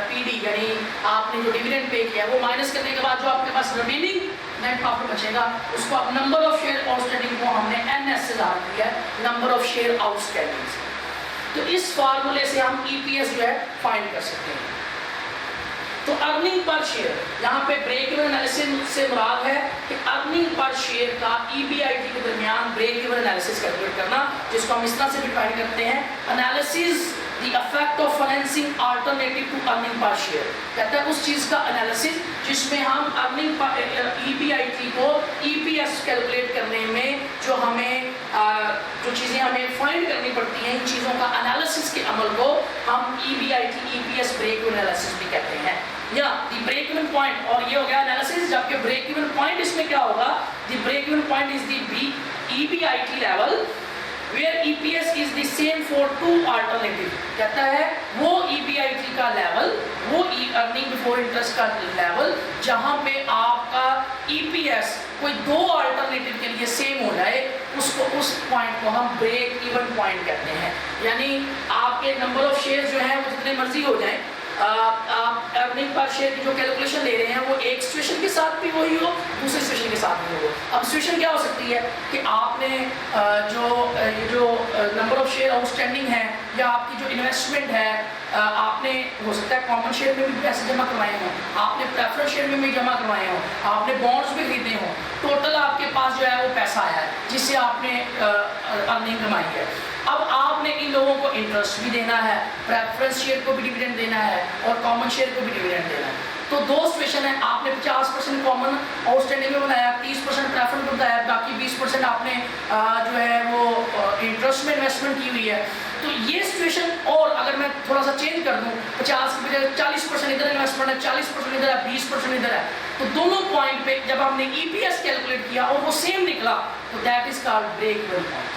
PD, यानी आपने जो डिविडेंड पे किया वो माइनस करने के बाद जो आपके पास रिमेनिंग नेट प्रॉफिट बचेगा, उसको आप नंबर ऑफ शेयर आउटस्टैंडिंग को हमने NS से ज़ाहिर किया है, नंबर ऑफ शेयर आउटस्टैंडिंग। तो इस फार्मूले से हम EPS जो है फाइंड कर सकते हैं। तो अर्निंग पर शेयर, यहाँ पे ब्रेक इवन एनालिसिस से मुराद है कि अर्निंग पर शेयर का EBIT के दरमियान ब्रेक इवन एनालिसिस कैलकुलेट करना, जिसको हम इस तरह से डिफाइन करते हैं, analysis the effect of financing alternative to earning per share. कहता है उस चीज़ का एनालिसिस जिसमें हम अर्निंग पर EBIT को EPS कैलकुलेट करने में जो हमें जो चीज़ें हमें फाइंड करनी पड़ती हैं, इन चीज़ों का एनालिसिस के अमल को हम EBIT EPS break even analysis भी कहते हैं, या द ब्रेक इवन पॉइंट। और ये हो गया एनालिसिस, जबकि ब्रेक इवन पॉइंट इसमें क्या होगा, the break even point is the EBIT level where EPS is the same for 2 alternative। कहता है वो EBIT का लेवल, वो अर्निंग बिफोर इंटरेस्ट का लेवल, जहां पे आपका EPS कोई 2 अल्टरनेटिव के लिए सेम हो जाए, उसको, उस पॉइंट को हम ब्रेक इवन पॉइंट कहते हैं। यानी आपके नंबर ऑफ शेयर जो है वो जितने मर्जी हो जाए, आप अर्निंग पर शेयर की जो कैलकुलेशन ले रहे हैं वो एक सिचुएशन के साथ भी वही हो, दूसरे सिचुएशन के साथ भी हो। अब सिचुएशन क्या हो सकती है कि आपने जो नंबर ऑफ शेयर आउटस्टैंडिंग है, या आपकी जो इन्वेस्टमेंट है, आपने हो सकता है कॉमन शेयर में भी पैसे जमा करवाए हों, आपने प्रेफरेंस शेयर में भी जमा करवाए हों, आपने बॉन्ड्स भी खरीदे हों, टोटल आपके पास जो है वो पैसा आया है जिससे आपने अर्निंग कमाई है। अब आपने इन लोगों को इंटरेस्ट भी देना है, प्रेफरेंस शेयर को भी डिविडेंड देना है और कॉमन शेयर को भी डिविडेंड देना है। तो दो सिचुएशन है, आपने 50% कॉमन आउटस्टैंडिंग में बनाया, 30% प्रेफरेंस बताया, बाकी 20% आपने जो है वो इंटरेस्ट में इन्वेस्टमेंट की हुई है। तो ये सिचुएशन, और अगर मैं थोड़ा सा चेंज कर दूं, 50 की बजाय 40% इधर इन्वेस्टमेंट है, 40% इधर है, 20% इधर है, तो दोनों पॉइंट पे जब हमने ईपीएस कैलकुलेट किया और वो सेम निकला तो that is called break even point.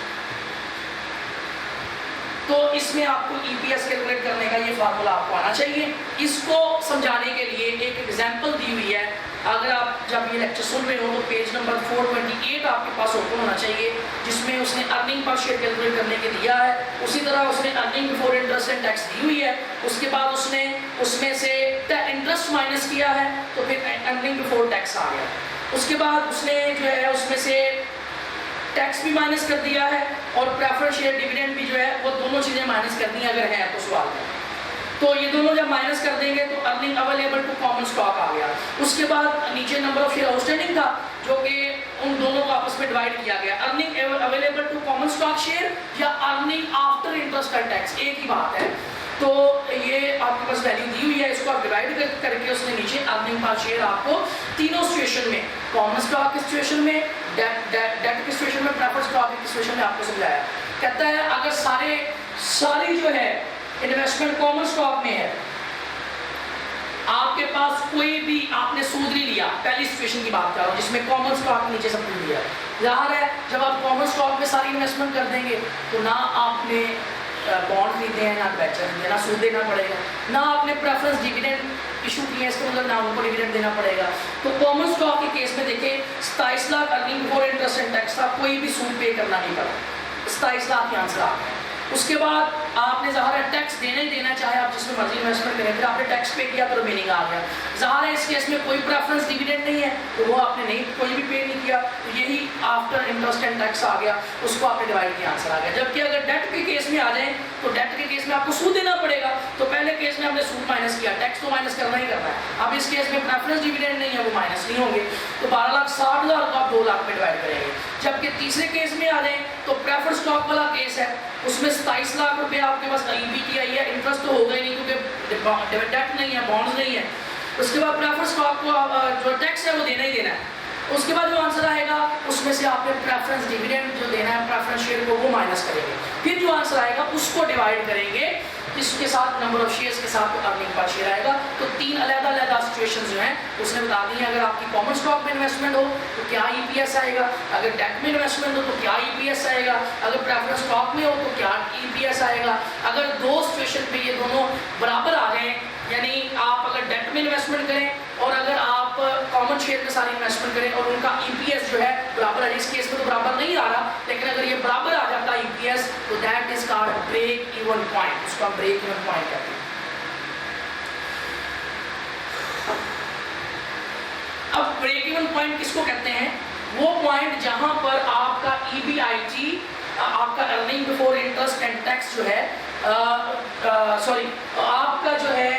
तो इसमें आपको ईपीएस कैलकुलेट करने का ये फार्मूला आपको आना चाहिए। इसको समझाने के लिए एक एग्जांपल दी हुई है, अगर आप जब ये लेक्चर सुन रहे हो तो पेज नंबर 428 आपके पास ओपन होना चाहिए, जिसमें उसने अर्निंग पर शेयर कैलकुलेट करने के दिया है। उसी तरह उसने earning before interest and tax दी हुई है, उसके बाद उसने उसमें से इंटरेस्ट माइनस किया है तो फिर अर्निंग बिफोर टैक्स आ गया। उसके बाद उसने जो है उसमें से टैक्स भी माइनस कर दिया है और प्रेफरेंस शेयर डिविडेंड भी जो है वो दोनों चीज़ें माइनस कर दी अगर है तो सवाल में। तो ये दोनों जब माइनस कर देंगे तो earning available to common stock आ गया। उसके बाद नीचे नंबर ऑफ शेयर आउटस्टैंडिंग था जो कि उन दोनों को आपस में डिवाइड किया गया, earning available to common stock share या earning after interest and tax, एक ही बात है। तो ये आपके पास वैल्यू दी हुई है, इसको आप डिवाइड करके उसने नीचे अर्निंग पर शेयर आपको तीनों सिचुएशन में, कॉमन स्टॉक की सिचुएशन में, डेट की सिचुएशन में, प्रेफर्ड स्टॉक की सिचुएशन में आपको समझाया। कहता है अगर सारी जो है इन्वेस्टमेंट कॉमन स्टॉक में है, आपके पास कोई भी आपने सूद नहीं लिया, पहली सिचुएशन की बात कर रहा हूँ जिसमें कॉमन स्टॉक के नीचे सब कुछ दिया, जाहिर है जब आप कॉमन स्टॉक में सारी इन्वेस्टमेंट कर देंगे तो ना आपने बॉन्ड खरीदे हैं, ना बेचर खरीदे, ना सूद देना पड़ेगा, ना आपने प्रेफरेंस डिविडेंड इशू किए हैं, इसका मतलब ना उनको डिविडेंड देना पड़ेगा। तो कॉमन स्टॉक के केस में देखिए 27 lakh earning before interest and tax था, कोई भी सूद पे करना नहीं पड़ा, 27 लाख का आंसर आ गया। उसके बाद आपने ज़ाहिर है टैक्स देना ही देना, चाहे आप जिसमें मर्जी इन्वेस्टमेंट करें, फिर आपने टैक्स पे किया तो रिमेनिंग आ गया। ज़ाहिर है इस केस में कोई प्रेफरेंस डिविडेंड नहीं है तो वो आपने नहीं कोई भी पे नहीं किया, तो यही आफ्टर इंटरेस्ट एंड टैक्स आ गया, उसको आपने डिवाइड किया, आंसर आ गया। जबकि अगर डेट के केस में आ जाए तो डेट के केस में आपको सूद देना पड़ेगा, तो पहले केस में हमने सूद माइनस किया, टैक्स तो माइनस करना ही करना है। अब इस केस में प्रेफरेंस डिविडेंड नहीं है, वो माइनस नहीं होंगे, तो 12,60,000 को आप 2 लाख में डिवाइड करेंगे। जबकि तीसरे केस में आ जाए तो प्रेफर्ड स्टॉक वाला केस है, उसमें 27 लाख रुपए आपके पास ईबीटी आई है, इंटरेस्ट तो होगा ही नहीं क्योंकि डेट नहीं है, बॉन्ड्स नहीं है। उसके बाद प्रेफर्ड स्टॉक को जो टैक्स है वो देना ही देना है। उसके बाद जो आंसर आएगा उसमें से आपने प्रेफरेंस डिविडेंड जो देना है प्रेफरेंस शेयर को वो माइनस करेंगे, फिर जो आंसर आएगा उसको डिवाइड करेंगे इसके साथ नंबर ऑफ शेयर्स के साथ अर्निंग पर शेयर आएगा। तो 3 अलग-अलग सिचुएशंस जो हैं उसने बता दी है। अगर आपकी कॉमन स्टॉक में इन्वेस्टमेंट हो तो क्या ईपीएस आएगा, अगर डेट में इन्वेस्टमेंट हो तो क्या ईपीएस आएगा, अगर प्रेफरेंस स्टॉक में हो तो क्या ईपीएस आएगा। अगर दो सिचुएशन पे ये दोनों बराबर आ जाए, यानी आप अगर डेट में इन्वेस्टमेंट करें और अगर आप कॉमन शेयर में सारी इन्वेस्टमेंट करें और उनका ईपीएस जो है बराबर है, इस केस में तो बराबर नहीं आ रहा, लेकिन अगर ये बराबर आ जाता है ईपीएस तो that is called break even point, उसको हम ब्रेक इवन पॉइंट कहते हैं। अब ब्रेक इवन पॉइंट किसको कहते हैं? वो पॉइंट जहां पर आपका ईबीआईटी, आपका earning before interest and tax जो है आपका जो है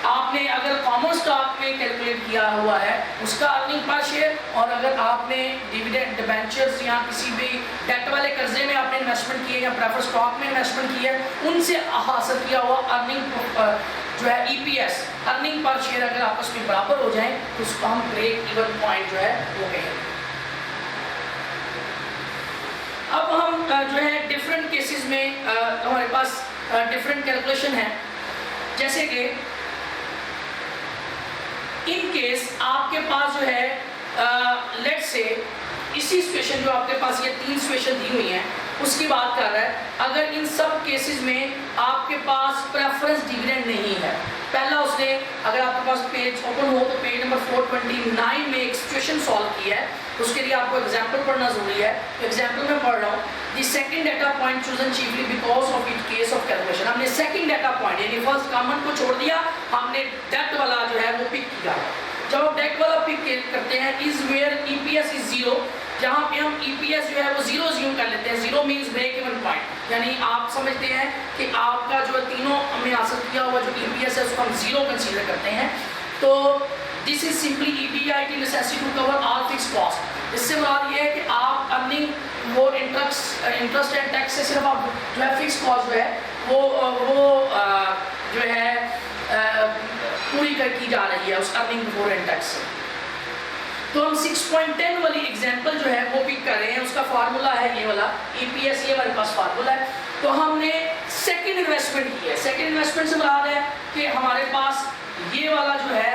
आपने अगर कॉमन स्टॉक में कैलकुलेट किया हुआ है उसका अर्निंग पर शेयर, और अगर आपने डिविडेंड डिबेंचर्स या किसी भी डेट वाले कर्जे में आपने इन्वेस्टमेंट किए या प्रेफर्ड स्टॉक में इन्वेस्टमेंट किया उनसे हासिल किया हुआ अर्निंग जो है ईपीएस, अर्निंग पर शेयर अगर आपस में बराबर हो जाए तो उसको हम ब्रेक इवन पॉइंट जो है वो कहेंगे। अब हम जो है डिफरेंट केसेस में हमारे पास डिफरेंट कैलकुलेशन है, जैसे कि इन केस आपके पास जो है लेट्स से इसी सिचुएशन जो आपके पास ये 3 सिचुएशन दी हुई हैं उसकी बात कर रहा है। अगर इन सब केसेस में आपके पास प्रेफरेंस डिविडेंड नहीं है, पहला उसने अगर आपके पास पेज ओपन हो तो पेज नंबर 429 में एक सिचुएशन सॉल्व की है, उसके लिए आपको एग्जाम्पल पढ़ना जरूरी है। एग्जाम्पल में पढ़ रहा हूँ, the second data point chosen chiefly because of it case of calculation. हमने सेकंड डाटा पॉइंट यानी फर्स्ट कॉमन को छोड़ दिया, हमने डेट वाला जो है वो पिक किया। जब आप डेट वाला पिक करते हैं इज वेयर ईपीएस इज 0, जहाँ पे हम ईपीएस जो है वो 0 ज्यूम कर लेते हैं, 0 मीन्स ब्रेक इवन पॉइंट। यानी आप समझते हैं कि आपका जो तीनों में हासिल किया हुआ जो EPS है उसको हम जीरो कंसीडर करते हैं। तो this is simply EBIT necessity to cover all fix cost. इससे मुराद ये है कि आप अर्निंग वो इंटरेस्ट एंड टैक्स से सिर्फ आप जो है फिक्स कॉस्ट जो है वो जो है पूरी की जा रही है उस अर्निंग बिफोर एंड टैक्स से। तो हम 6.10 वाली एग्जांपल जो है वो पिक कर रहे हैं, उसका फार्मूला है ये वाला EPS, ये हमारे पास फार्मूला है। तो हमने सेकंड इन्वेस्टमेंट की है। सेकंड इन्वेस्टमेंट से मुराद है कि हमारे पास ये वाला जो है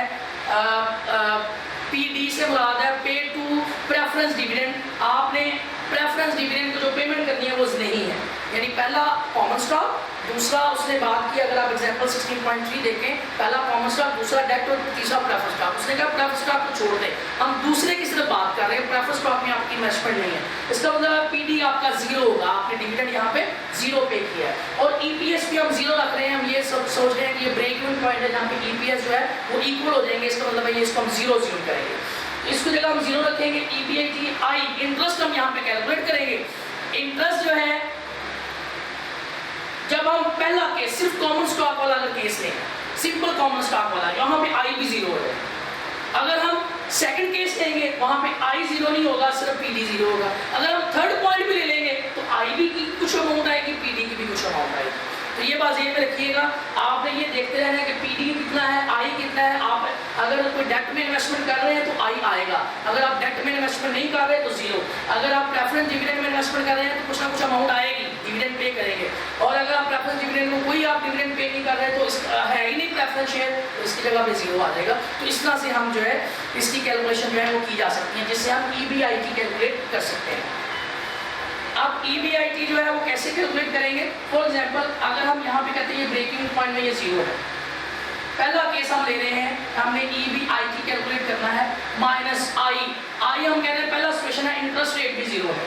PD से मुराद है पे टू प्रेफरेंस डिविडेंड। आपने प्रेफरेंस डिविडेंड को जो पेमेंट करनी है वो नहीं है, यानी पहला कॉमन स्टॉक, दूसरा उसने बात की, अगर आप एग्जांपल 16.3 देखें, पहला कॉमन स्टॉक, दूसरा डेट और तीसरा प्रेफरेंस स्टॉक। उसने कहा प्रेफरेंस स्टॉक को छोड़ दें, हम दूसरे की सिर्फ बात कर रहे हैं, प्रेफरेंस स्टॉक में आपकी इन्वेस्टमेंट नहीं है। इसका मतलब PD आपका जीरो होगा, आपने डिविडेंड यहाँ पे जीरो पे किया है। और EPS भी हम जीरो रख रहे हैं, हम ये सब सोच रहे हैं कि ये ब्रेक इवन पॉइंट है जहाँ पे EPS जो है वो इक्वल हो जाएंगे। इसका मतलब है ये इसको हम जीरो करेंगे, इसको जगह हम जीरो रखेंगे। EBIT इंटरेस्ट हम यहाँ पे कैलकुलेट करेंगे। इंटरेस्ट जो है जब हम पहला केस सिर्फ कॉमन स्टॉक वाला अगर केस लें, सिंपल कॉमन स्टॉक वाला, यहाँ पे I भी जीरो है। अगर हम सेकंड केस लेंगे वहां पे I जीरो नहीं होगा, सिर्फ PD जीरो होगा। अगर हम थर्ड पॉइंट भी ले लेंगे तो IB की कुछ अमाउंट आएगी, PD की भी कुछ अमाउंट आएगी। तो ये बात ये में रखिएगा, आपने ये देखते रहना है कि PD कितना है, I कितना है। आप अगर कोई डेट में इन्वेस्टमेंट कर रहे हैं तो I आएगा, अगर आप डेट में इन्वेस्टमेंट नहीं कर रहे तो जीरो। अगर आप प्रेफरेंस डिविडेंड में इन्वेस्टमेंट कर रहे हैं तो कुछ ना कुछ अमाउंट आएगी, डिविडेंड पे करेंगे। और अगर आप प्रेफरेंस डिविडेंड में कोई आप डिविडेंड पे नहीं कर रहे तो है ही नहीं प्रेफरेंस शेयर, तो इसकी जगह पे जीरो आ जाएगा। तो इस तरह से हम जो है इसकी कैलकुलेशन जो है वो की जा सकती है, जिससे हम EBIT कैलकुलेट कर सकते हैं। अब EBIT जो है वो कैसे कैलकुलेट करेंगे? फॉर एग्जांपल अगर हम यहाँ पे कहते हैं ये ब्रेकिंग पॉइंट में ये जीरो है, पहला केस हम ले रहे हैं, हमने EBIT कैलकुलेट करना है माइनस I हम कह रहे हैं पहला सिचुएशन है इंटरेस्ट रेट भी जीरो है।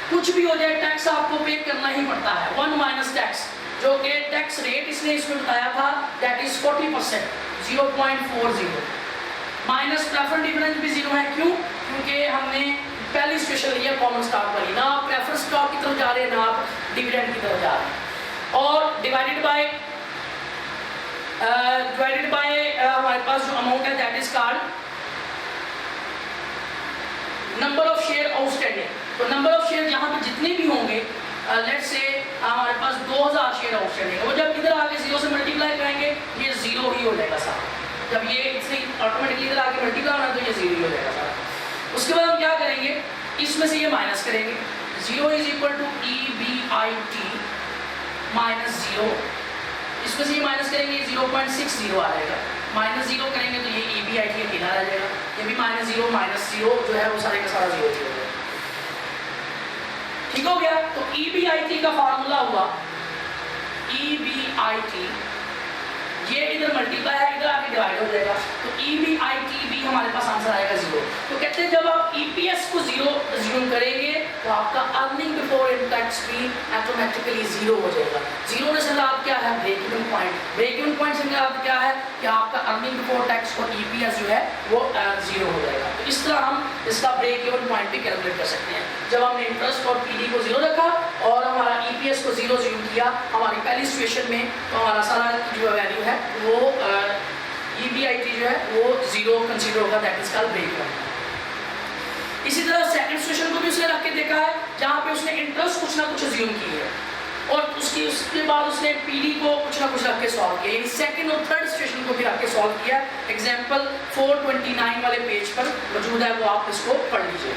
कुछ भी हो जाए टैक्स आपको पे करना ही पड़ता है, 1 माइनस टैक्स, जो कि टैक्स रेट इसने इसमें बताया था that is 40%, 0.40 minus preference dividend भी जीरो है। क्यों? क्योंकि हमने पहली सिचुएशन ली है कॉमन स्टॉक वाली, ना आप प्रेफरेंस स्टॉक की तरफ जा रहे हैं ना आप डिविडेंड की तरफ जा रहे हैं। और डिवाइडेड बाय हमारे पास जो अमाउंट है that is called number of share outstanding. तो नंबर ऑफ शेयर यहाँ पे जितने भी होंगे, लेट्स से हमारे पास 2000 शेयर आउटस्टैंडिंग है, वो जब इधर आके जीरो से मल्टीप्लाई करेंगे ये जीरो ही हो जाएगा सारा। जब ये इससे ऑटोमेटिकली इधर आके मल्टीप्लाई होना तो ये जीरो ही हो जाएगा सारा। उसके बाद हम क्या करेंगे, इसमें से ये माइनस करेंगे, 0 is equal to EBIT minus 0, इसमें से ये माइनस करेंगे 0.60 आ जाएगा, माइनस 0 करेंगे तो ये EBIT अकेला रह जाएगा, ये भी माइनस 0 जो है वो सारे का सारा 0 हो जाएगा। ठीक हो गया? तो EBIT का फार्मूला हुआ EBIT, ये इधर मल्टीप्लाई है, इधर आके डिवाइड हो जाएगा, तो EBIT भी हमारे पास आंसर आएगा 0। तो कहते हैं जब आप EPS को 0 अज्यूम करेंगे तो आपका अर्निंग बिफोर टैक्स भी ऑटोमेटिकली 0 हो जाएगा। 0 ने से आप क्या है break even point, break even point से आप क्या है कि आपका अर्निंग बिफोर टैक्स और EPS जो है वो 0 हो जाएगा। तो इस तरह हम इसका ब्रेक इवन पॉइंट भी कैलकुलेट कर सकते हैं। जब हमने इंटरेस्ट और PD को 0 रखा और हमारा EPS को 0 अज्यूम किया हमारी पहली सिचुएशन में, तो हमारा सारा जो वैल्यू है वो EBIT जो है वो 0 कंसीडर होगा, that is called break even. इसी तरह सेकंड सिचुएशन को भी उसने रख के देखा है जहाँ पे उसने इंटरेस्ट कुछ ना कुछ अज्यूम की है और उसके बाद उसने PD को कुछ ना कुछ रख के सॉल्व किया। इन सेकंड और थर्ड सिचुएशन को भी रख के सॉल्व किया। एग्जांपल 429 वाले पेज पर मौजूद है, वो आप इसको पढ़ लीजिए।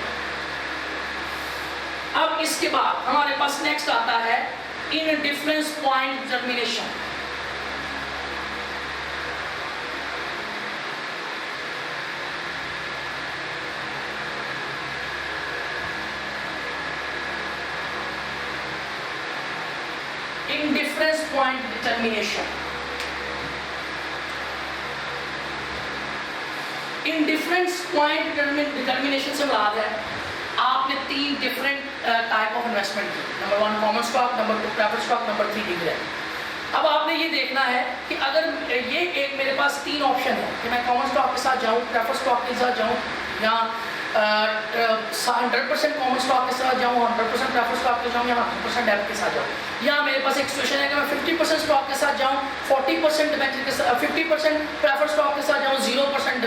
अब इसके बाद हमारे पास नेक्स्ट आता है in difference point determination. In difference point determination, in difference point determination से मुराद है आपने 3 डिफरेंट टाइप ऑफ इन्वेस्टमेंट की। Number 1 common stock, number 2 preferred stock, number 3 dividend. अब आपने ये देखना है कि अगर ये एक मेरे पास 3 ऑप्शन है कि मैं कॉमन स्टॉक के साथ जाऊँ, प्रेफर्ड स्टॉक के साथ जाऊँ या 100% कॉमन स्टॉक के साथ जाऊँ, 100% प्रेफर्ड स्टॉक के जाऊँ, या 100% डेब्ट के साथ जाऊँ, या मेरे पास एक सिचुएशन है कि मैं 50% स्टॉक के साथ जाऊँ, 40% डिबेंचर के साथ, 50% प्रेफर्ड स्टॉक के साथ जाऊँ, 0%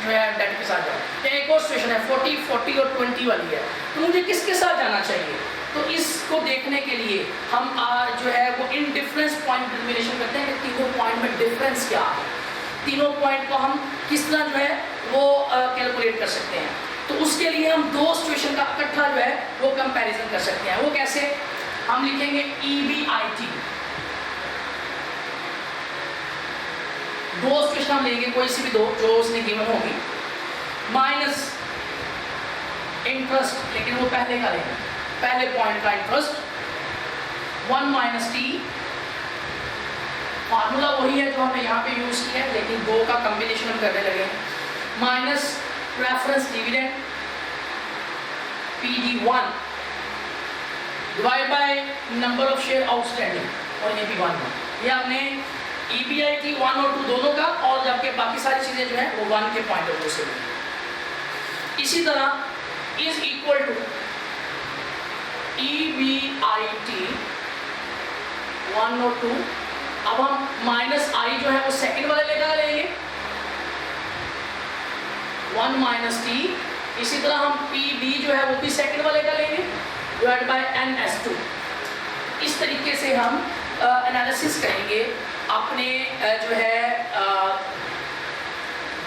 जो है डेब्ट के साथ जाऊँ। या एक और सिचुएशन है 40, 40 और 20 वाली है, तो मुझे किसके साथ जाना चाहिए? तो इसको देखने के लिए हम जो है वो इन डिफरेंस पॉइंट डिटर्मिनेशन करते हैं कि तीनों पॉइंट में डिफरेंस क्या है, तीनों पॉइंट को हम किस तरह जो है वो कैलकुलेट कर सकते हैं। तो उसके लिए हम दो सिचुएशन का इकट्ठा जो है वो कंपैरिजन कर सकते हैं। वो कैसे? हम लिखेंगे EBIT, दो सिचुएशन हम लेंगे, कोई सी भी दो जो उसने गिवन होगी, माइनस इंटरेस्ट, लेकिन वो पहले का लेंगे, पहले पॉइंट का इंटरेस्ट, 1 माइनस टी, फार्मूला वही है जो हमने यहाँ पे यूज किया है, लेकिन दो का कॉम्बिनेशन हम करने लगे, minus preference dividend PD1 divide by number of share outstanding, और ये भी 1 ये हमने EBIT 1 और 2 दोनों का, और जबकि बाकी सारी चीजें जो है वो 1 के पॉइंट ऑफ व्यू से लेंगे। इसी तरह इज इक्वल टू EBIT 1 और 2, अब हम माइनस आई जो है वो सेकंड वाले लेकर लेंगे, 1 माइनस टी, इसी तरह हम PB जो है वो भी सेकंड वाले का लेंगे, डिवाइड बाय NS2। इस तरीके से हम एनालिसिस करेंगे अपने जो है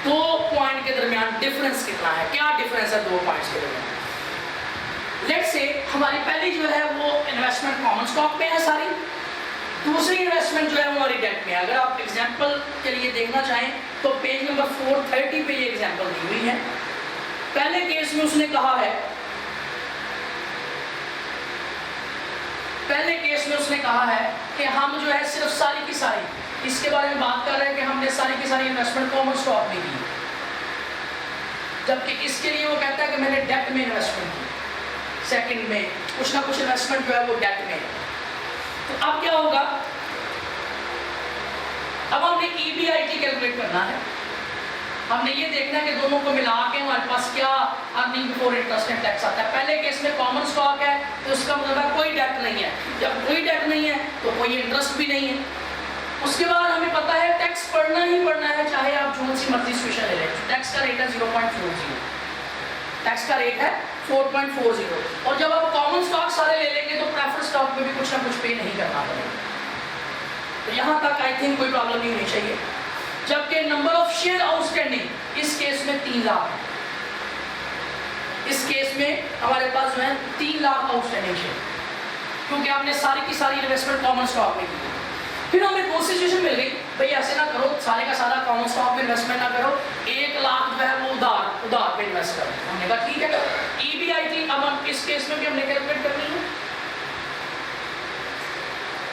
दो पॉइंट के दरमियान डिफरेंस कितना है, क्या डिफरेंस है दो पॉइंट्स के दरमियान। लेट्स से हमारी पहली जो है वो इन्वेस्टमेंट कॉमन स्टॉक में है सारी, दूसरी इन्वेस्टमेंट जो है वो हमारी डेट में है। अगर आप एग्जांपल के लिए देखना चाहें तो पेज नंबर 430 पे ये एग्जांपल दी हुई है। पहले केस में उसने कहा है, पहले केस में उसने कहा है कि हम जो है सिर्फ सारी की सारी इसके बारे में बात कर रहे हैं कि हमने सारी की सारी इन्वेस्टमेंट कॉमन स्टॉक में की, जबकि इसके लिए वो कहता है कि मैंने डेट में इन्वेस्टमेंट की, सेकंड में कुछ ना कुछ इन्वेस्टमेंट जो है वो डेट में। तो अब क्या होगा, अब हमने EBIT कैलकुलेट करना है, हमने ये देखना है कि दोनों को मिला के हमारे पास क्या earning before interest and tax आता है। पहले केस में कॉमन स्टॉक है तो उसका मतलब है कोई डेट नहीं है, जब कोई डेट नहीं है तो कोई इंटरेस्ट भी नहीं है। उसके बाद हमें पता है टैक्स पढ़ना ही पढ़ना है, चाहे आप जो सी मर्जी सिचुएशन ले लें। टैक्स का रेट है 0.40, टैक्स का रेट है 4.40, और जब आप कॉमन स्टॉक सारे ले लेंगे तो प्रेफर्ड स्टॉक में भी कुछ ना कुछ पे नहीं करना पड़ेगा। तो यहाँ तक आई थिंक कोई प्रॉब्लम नहीं होनी चाहिए। जबकि नंबर ऑफ शेयर आउटस्टैंडिंग इस केस में 3 लाख है, इस केस में हमारे पास जो है 3 लाख आउटस्टैंडिंग शेयर, क्योंकि आपने सारी की सारी इन्वेस्टमेंट कॉमन स्टॉक में की। फिर हमें कौन सी सिचुएशन मिल गई, भाई ऐसे ना करो, सारे का सारा कॉमन स्टॉक में इन्वेस्टमेंट ना करो, 1 लाख जो है वो उधार पे इन्वेस्ट करो। हमने कहा ठीक है, EBIT अब हम इस केस में भी हमने कैलकुलेट करनी है।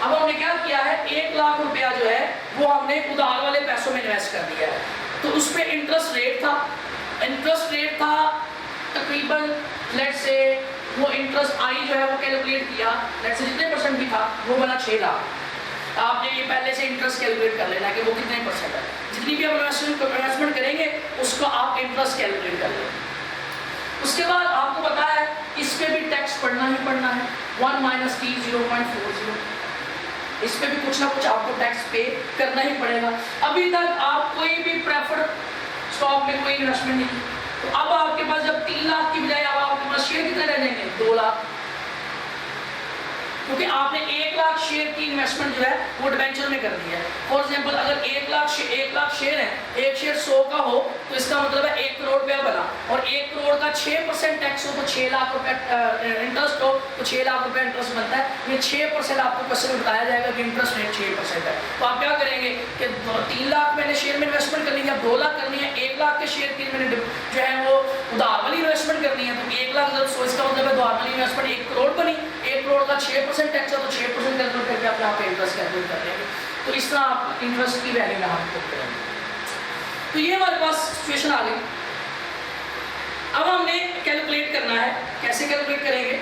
अब हमने क्या किया है, 1 लाख रुपया जो है वो हमने उधार वाले पैसों में इन्वेस्ट कर दिया है। तो उस पर इंटरेस्ट रेट था तकरीबन, लेट से वो इंटरेस्ट आई जो है वो कैलकुलेट किया, लेट से जितने परसेंट भी था वो बना 6 लाख। आपने ये पहले से इंटरेस्ट कैलकुलेट कर लेना कि वो कितने परसेंट है, जितनी भी आप इन्वेस्टमेंट करेंगे उसको आप इंटरेस्ट कैलकुलेट कर लेंगे। उसके बाद आपको पता है इस पे भी टैक्स पढ़ना ही पढ़ना है, 1 माइनस टी 0.40, इस पे भी कुछ ना कुछ आपको टैक्स पे करना ही पड़ेगा। अभी तक आप कोई भी प्रेफर्ड स्टॉक में कोई इन्वेस्टमेंट नहीं की, तो अब आपके पास जब 3 लाख की बजाय अब आपके पास शेयर कितने रह जाएंगे, 2 लाख, क्योंकि आपने 1 लाख शेयर की इन्वेस्टमेंट जो है वो डिबेंचर में कर दी है। फॉर एग्जांपल अगर 1 लाख शेयर है, एक शेयर 100 का हो तो इसका मतलब है 1 करोड़ रुपया बना, और 1 करोड़ का 6% टैक्स हो तो 6 लाख रुपया इंटरेस्ट हो तो 6 लाख रुपया इंटरेस्ट बनता है। ये 6% आपको क्वेश्चन में बताया जाएगा कि इंटरेस्ट रेट 6% है। तो आप क्या करेंगे कि 3 लाख मैंने शेयर में इन्वेस्टमेंट करनी है, 2 लाख करनी है, 1 लाख के शेयर की मैंने जो है वो उधार वाली इन्वेस्टमेंट करनी है, तो 1 लाख जब 100, इसका मतलब है उधार वाली इन्वेस्टमेंट 1 करोड़ बनी, 1 करोड़ का 6% टैक्स है तो 6% कैलकुलेट करके आप यहाँ पे इंटरेस्ट कैलकुलेट कर लेंगे। तो इस तरह आप इंटरेस्ट की वैल्यू यहाँ पे करेंगे। तो ये हमारे पास सिचुएशन आ गई। अब हमने कैलकुलेट करना है, कैसे कैलकुलेट करेंगे,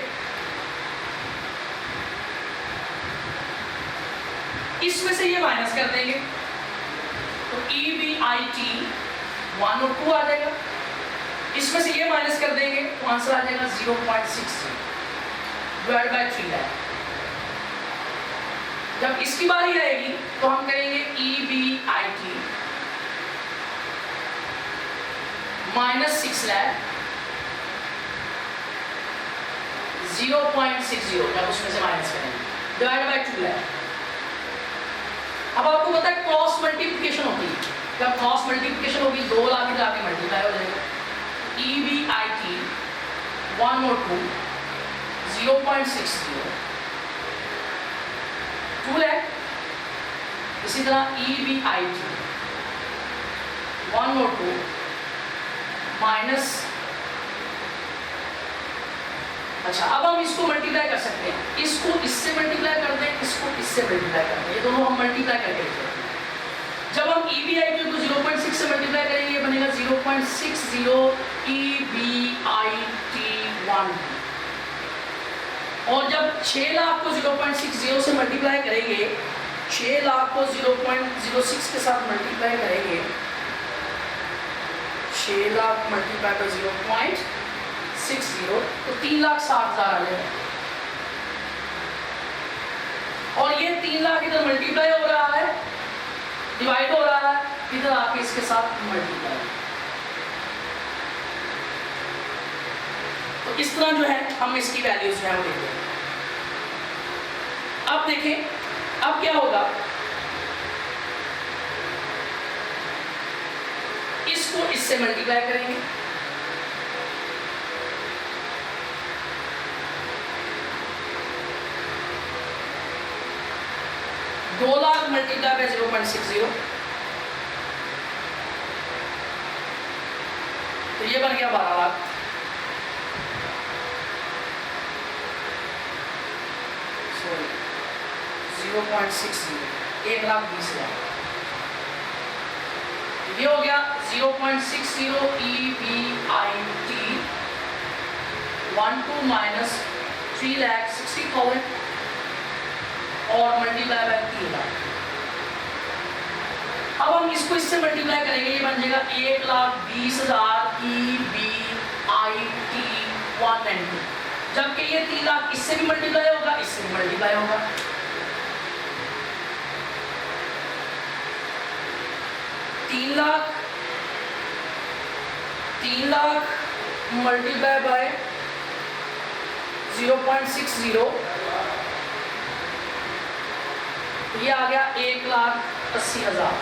इसमें से ये माइनस कर देंगे तो EBIT 1 और 2 आ जाएगा, इसमें से ये माइनस कर देंगे तो आंसर आ जाएगा 0.60 डिवाइड बाय 3 लाख। जब इसकी बारी आएगी तो हम करेंगे EBIT माइनस 6 लाख 0.60 जब उसमें से माइनस करेंगे डिवाइड बाय 2 लाख। अब आपको पता है क्रॉस मल्टीप्लिकेशन होती है, जब क्रॉस मल्टीप्लिकेशन होगी 2 लाख इधर आके मल्टीप्लाई हो जाएगा। EBIT 1 और 2 0.60 2 लाख। इसी तरह EBIT 1 और 2 माइनस, अच्छा अब हम इसको मल्टीप्लाई कर सकते हैं, इसको इससे मल्टीप्लाई कर दें, इसको इससे मल्टीप्लाई कर दें, ये दोनों हम मल्टीप्लाई करके लिख सकते हैं। जब हम EBIT को 0.6 से मल्टीप्लाई करेंगे ये बनेगा 0.60 EBIT 1। और जब 6 लाख को 0.60 से मल्टीप्लाई करेंगे, 6 लाख को 0.06 के साथ मल्टीप्लाई करेंगे, 6 लाख मल्टीप्लाई बाय 0.60 तो 3,60,000 आ जाएगा। और ये 3 लाख इधर मल्टीप्लाई हो रहा है, डिवाइड हो रहा है, इधर आके इसके साथ मल्टीप्लाई। तो इस तरह जो है हम इसकी वैल्यूज जो है वो देख लेंगे। अब देखें अब क्या होगा, इसको इससे मल्टीप्लाई करेंगे, दो लाख मल्टीप्लाई बाय 0.60 तो ये बन गया 12 लाख। सॉरी 0.60 1,20,000 ये हो गया 0.60 EBIT 12 माइनस 3,60,000 और मल्टीप्लाई बाय 3 लाख। अब हम इसको इससे मल्टीप्लाई करेंगे, ये बन जाएगा 1,20,000 EBIT 192, जबकि ये 3 लाख इससे भी मल्टीप्लाई होगा, इससे भी मल्टीप्लाई होगा। तीन लाख मल्टीप्लाई बाय 0.60 ये आ गया 1,80,000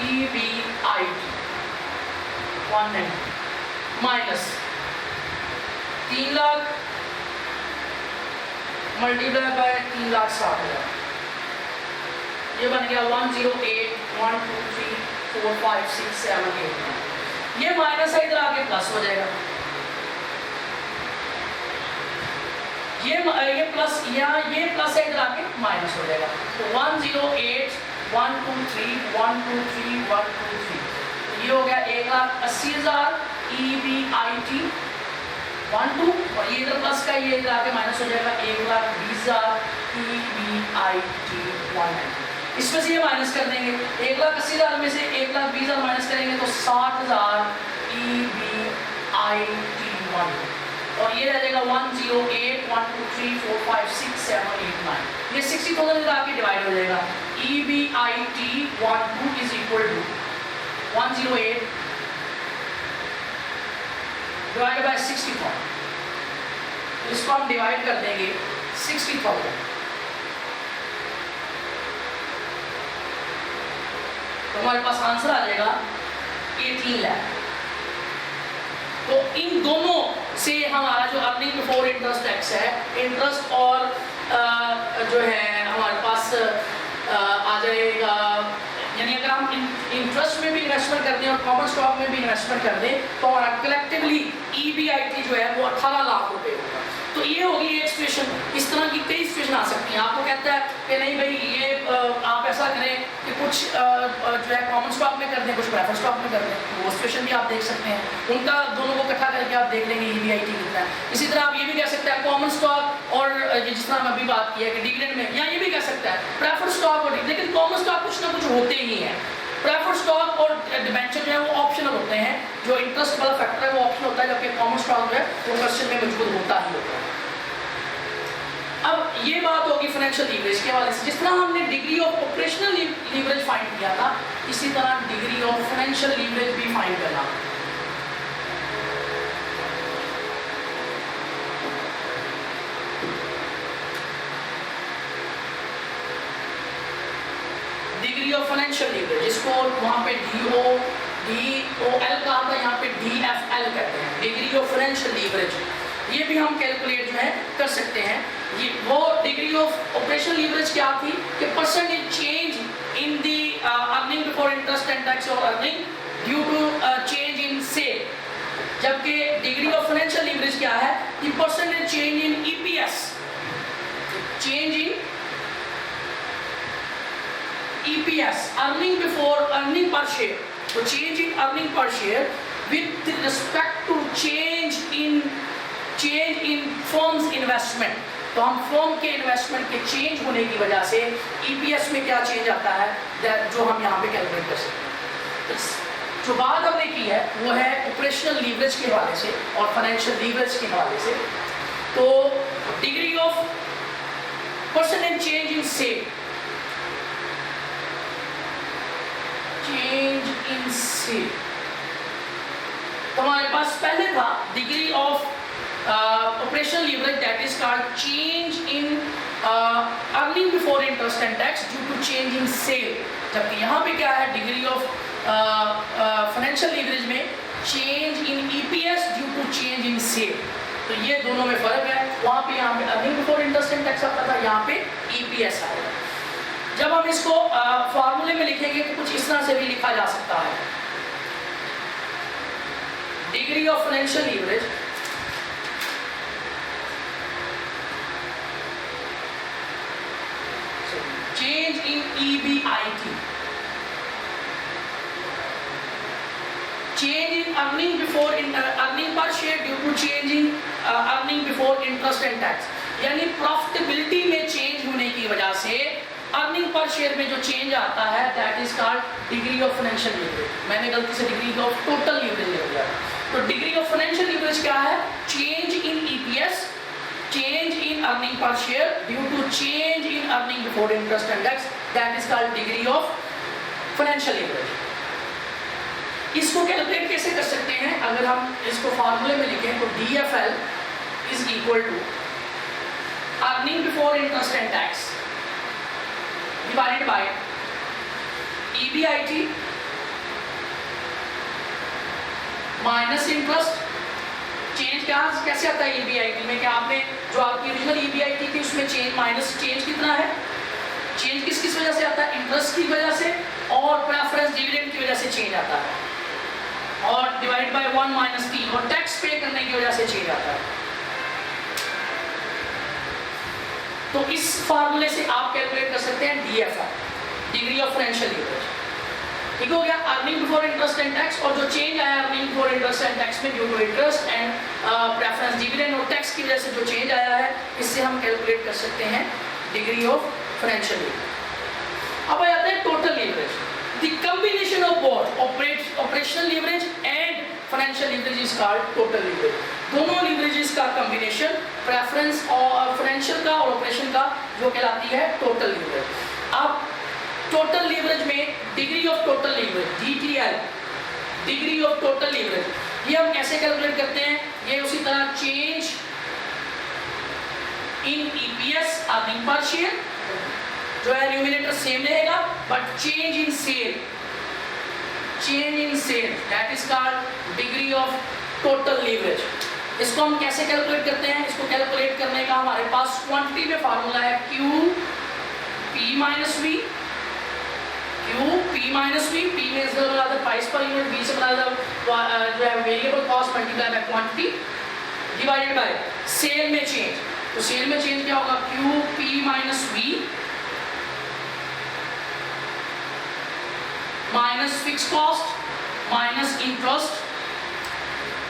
EBIT 190 minus 3 lakh multiply by 3,60,000 ये बन गया 108 1 2 3 4 5 6 7 8 9। ये माइनस है इधर आके प्लस हो जाएगा, ये प्लस यहाँ ये प्लस है इधर आके माइनस हो जाएगा। तो 108 1 2 3 1 2 3 1 2 3 ये हो गया 1,80,000 EBIT 12 और ये इधर प्लस का ये इधर आके माइनस हो जाएगा 1,20,000 EBIT 190। इसमें से ये माइनस कर देंगे, 1,80,000 में से 1,20,000 माइनस करेंगे तो 60,000 EBIT 1 और ये रह जाएगा 108 1 2 3 4 5 6 7 8 9 ये 60,000 इधर आके डिवाइड हो जाएगा। EBIT 12 is equal to 108 divide by 60,000। इसको हम डिवाइड कर देंगे 60,000 तो हमारे पास आंसर आ जाएगा 18 लाख। तो इन दोनों से हमारा जो अर्निंग बिफोर इंटरेस्ट टैक्स है, इंटरेस्ट और जो है हमारे पास आ जाएगा, यानी अगर हम इंटरेस्ट में भी इन्वेस्टमेंट कर दें और कॉमन स्टॉक में भी इन्वेस्टमेंट कर दें तो हमारा कलेक्टिवली EBIT जो है वो 18 लाख रुपए होगा। तो ये होगी एक सिचुएशन। इस तरह की कई सिचुएशन आ सकती हैं। आपको कहता है कि नहीं भाई ये आप ऐसा करें कि कुछ जो है कॉमन स्टॉक में कर दें, कुछ प्रेफरेंस स्टॉक में कर दें, तो वो सिचुएशन भी आप देख सकते हैं। उनका दोनों को इकट्ठा करके आप देख लेंगे EBIT कितना है। इसी तरह आप ये भी कह सकते हैं कॉमन स्टॉक और जिस तरह हम अभी बात की है कि डिविडेंड में, या ये भी कह सकता है प्रेफरेंस स्टॉक और, लेकिन कॉमन स्टॉक कुछ ना कुछ होते ही हैं। प्रेफर्ड स्टॉक और डिबेंचर जो है वो ऑप्शनल होते हैं, जो इंटरेस्ट वाला फैक्टर है वो ऑप्शनल होता है, जबकि कॉमन स्टॉक जो है वो क्वेश्चन में मजबूत होता ही होता है। अब ये बात होगी फाइनेंशियल लीवरेज के हवाले से। जिस तरह हमने degree of operational leverage find किया था, इसी तरह डिग्री ऑफ फाइनेंशियल लीवरेज भी फाइंड करना। डिग्री ऑफ फाइनेंशियल लीवरेज, जिसको वहां पे DOL कहा था, यहाँ पे DFL कहते हैं, डिग्री ऑफ फाइनेंशियल लीवरेज। ये भी हम कैलकुलेट जो है कर सकते हैं। ये वो डिग्री ऑफ ऑपरेशनल लीवरेज क्या थी कि percentage change in the earning before interest and tax और earning due to change in sale, जबकि डिग्री ऑफ फाइनेंशियल लीवरेज क्या है कि percentage change in EPS, change in EPS, earning before earning per share, तो change in earning per share with respect to change in firms investment. तो हम firm के investment के change होने की वजह से EPS में क्या चेंज आता है, जो हम यहाँ पे कैलकुलेट कर सकते हैं। जो बात हमने की है वो है ऑपरेशनल लीवरेज के हवाले से और फाइनेंशियल लीवरेज के हवाले से। तो degree of percentage change in sale, change in sale, तो हमारे पास पहले था degree of operational leverage that is called change in earning before interest and tax due to change in sale, जबकि यहाँ पे क्या है डिग्री ऑफ फाइनेंशियल लीवरेज में change in EPS due to change in sale. तो ये दोनों में फर्क है, वहाँ पे यहाँ पे earning before interest and tax आता था, यहाँ पे EPS आएगा। जब हम इसको फॉर्मूले में लिखेंगे तो कुछ इस तरह से भी लिखा जा सकता है, degree of financial leverage change in EBIT, change in earning before earning per share due to change in earning before interest and tax, यानी प्रॉफिटेबिलिटी में चेंज होने की वजह से अर्निंग पर शेयर में जो चेंज आता है that is called degree of financial leverage. मैंने गलती से डिग्री ऑफ टोटल लीवरेज लिख दिया। तो डिग्री ऑफ फाइनेंशियल लीवरेज क्या है, change in EPS, change in earning per share due to change in earning before interest and tax, that is called degree of financial leverage। इसको calculate कैसे कर सकते हैं, अगर हम इसको फॉर्मूले में लिखें तो DFL is equal to earning before interest and tax divided by EBIT minus interest। Change क्या कैसे आता है EBIT में, क्या आपने जो आपकी ओरिजिनल EBIT थी उसमें चेंज माइनस चेंज कितना है, चेंज किस किस वजह से आता है, इंटरेस्ट की वजह से और प्रेफरेंस डिविडेंड की वजह से चेंज आता है, और डिवाइड बाय 1 माइनस 3 और टैक्स पे करने की वजह से चेंज आता है। तो इस फार्मूले से आप कैलकुलेट कर सकते हैं DFL, degree of financial leverage. ठीक हो गया, earning before interest and tax, और जो चेंज आया earning before interest and tax में due to interest and preference dividend और टैक्स की वजह से जो चेंज आया है, इससे हम कैलकुलेट कर सकते हैं डिग्री ऑफ फाइनेंशियल लीवरेज। अब आ जाते हैं total leverage. The combination of both operational leverage and financial leverage is called total leverage. दोनों लीवरेजेस का कॉम्बिनेशन, प्रेफरेंस और फाइनेंशियल का और ऑपरेशन का, जो कहलाती है टोटल लीवरेज। अब टोटल लीवरेज में degree of total leverage DTL, degree of total leverage, ये हम कैसे कैलकुलेट करते हैं, ये उसी तरह change in EPS earning per share, जो है न्यूमरेटर सेम रहेगा, but change in sale, change in sale that is called degree of total leverage. इसको हम कैसे कैलकुलेट करते हैं, इसको कैलकुलेट करने का हमारे पास क्वांटिटी में फार्मूला है QP minus V, P minus V, P में से बना था प्राइस पर यूनिट, V से बना था जो है variable cost multiply by quantity divided by sale में चेंज। तो सेल में चेंज क्या होगा, QP minus V minus fix cost minus interest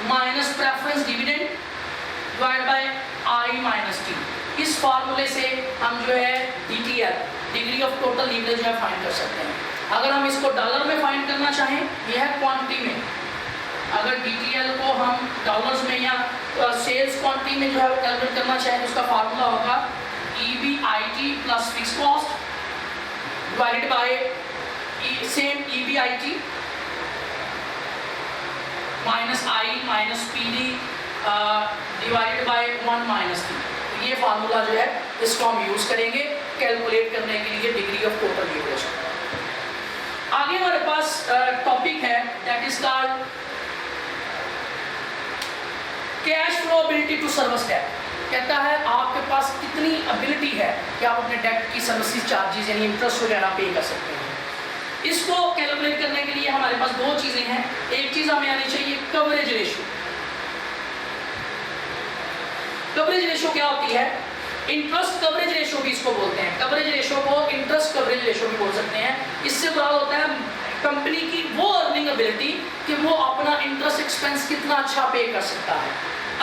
minus preference dividend divide by I minus T। इस फॉर्मूले से हम जो है DTL degree of total leverage जो है फाइंड कर सकते हैं। अगर हम इसको डॉलर में फाइंड करना चाहें, यह है क्वांटिटी में। अगर DTL को हम डॉलर्स में या सेल्स क्वांटिटी में जो है कैलकुलेट करना चाहें तो उसका फार्मूला होगा EBIT plus fix cost divided bye same EBIT minus I minus PD divided by 1 minus 3। ये फार्मूला जो है इसको हम यूज करेंगे कैलकुलेट करने के लिए डिग्री ऑफ टोटल लीवरेज। आगे हमारे पास टॉपिक है that is called cash flow ability to service debt. कहता है आपके पास कितनी एबिलिटी है कि आप अपने डेट की सर्विस चार्जेस यानी इंटरेस्ट वगैरह पे कर सकते हैं। इसको कैलकुलेट करने के लिए हमारे पास दो चीजें हैं। एक चीज हमें आनी चाहिए कवरेज रेशियो। कवरेज रेशियो क्या होती है? इंटरेस्ट कवरेज रेशियो भी इसको बोलते हैं। कवरेज रेशियो को इंटरेस्ट कवरेज रेशियो भी बोल सकते हैं। इससे बड़ा होता है कंपनी की वो अर्निंग एबिलिटी कि वो अपना इंटरेस्ट एक्सपेंस कितना अच्छा पे कर सकता है।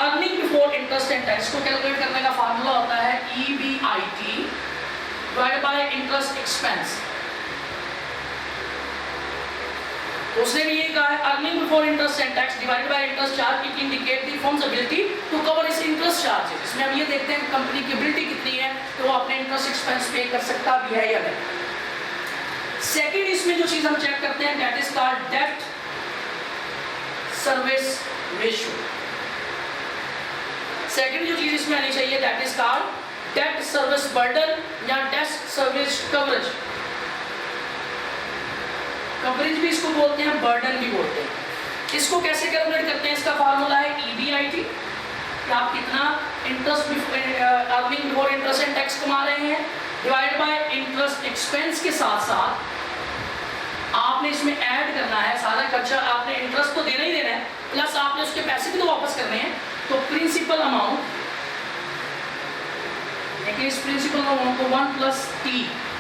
Earning before interest and tax को कैलकुलेट करने का फार्मूला होता है EBIT divided by interest expense. उसने भी ये कहा है earning before interest and tax divided by interest charge it indicate the firm's ability to cover its interest charges. इसमें हम ये देखते हैं कंपनी की एबिलिटी कितनी है तो वो अपने इंटरेस्ट एक्सपेंस पे कर सकता भी है या नहीं। सेकंड इसमें जो चीज हम चेक करते हैं that is called debt service ratio. Second जो चीज इसमें आनी चाहिए that is called debt service burden या डेट सर्विस कवरेज। कवरेज भी इसको बोलते हैं, बर्डन भी बोलते हैं। इसको कैसे कैलकुलेट करते हैं? इसका फार्मूला है EBIT कि आप कितना interest earning before interest and tax कमा रहे हैं डिवाइड बाय इंटरेस्ट एक्सपेंस के साथ साथ आपने इसमें ऐड करना है सारा खर्चा। आपने इंटरेस्ट तो देना ही देना है प्लस आपने उसके पैसे भी तो वापस करने हैं। तो प्रिंसिपल अमाउंट, लेकिन इस प्रिंसिपल अमाउंट को 1 प्लस T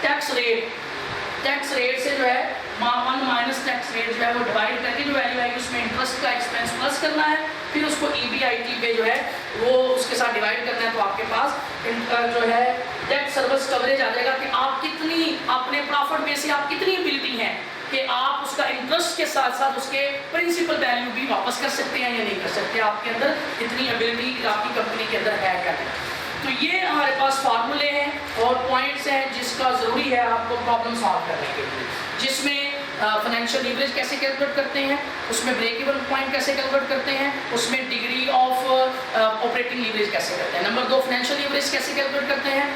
टैक्स रेट से जो है 1 माइनस टैक्स रेट जो है वो डिवाइड करके जो वैल्यू आएगी उसमें इंटरेस्ट का एक्सपेंस प्लस करना है, फिर उसको EBIT पे जो है वो उसके साथ डिवाइड करना है। तो आपके पास जो है डेट सर्विस कवरेज आ जाएगा कि आप कितनी अपने प्रॉफिट में से आप कितनी एबिलिटी है कि आप उसका इंटरेस्ट के साथ साथ उसके प्रिंसिपल वैल्यू भी वापस कर सकते हैं या नहीं कर सकते। आपके अंदर इतनी एबिलिटी आपकी कंपनी के अंदर है क्या नहीं। तो ये हमारे पास फार्मूले हैं और पॉइंट्स हैं जिसका ज़रूरी है आपको प्रॉब्लम सॉल्व करने के लिए, जिसमें फाइनेंशियल लीवरेज कैसे कैलकुलेट करते हैं, उसमें ब्रेक इवन पॉइंट कैसे कैलकुलेट करते हैं, उसमें डिग्री ऑफ ऑपरेटिंग लीवरेज कैसे करते हैं। नंबर 2 फाइनेंशियल लीवरेज कैसे कैलकुलेट करते हैं,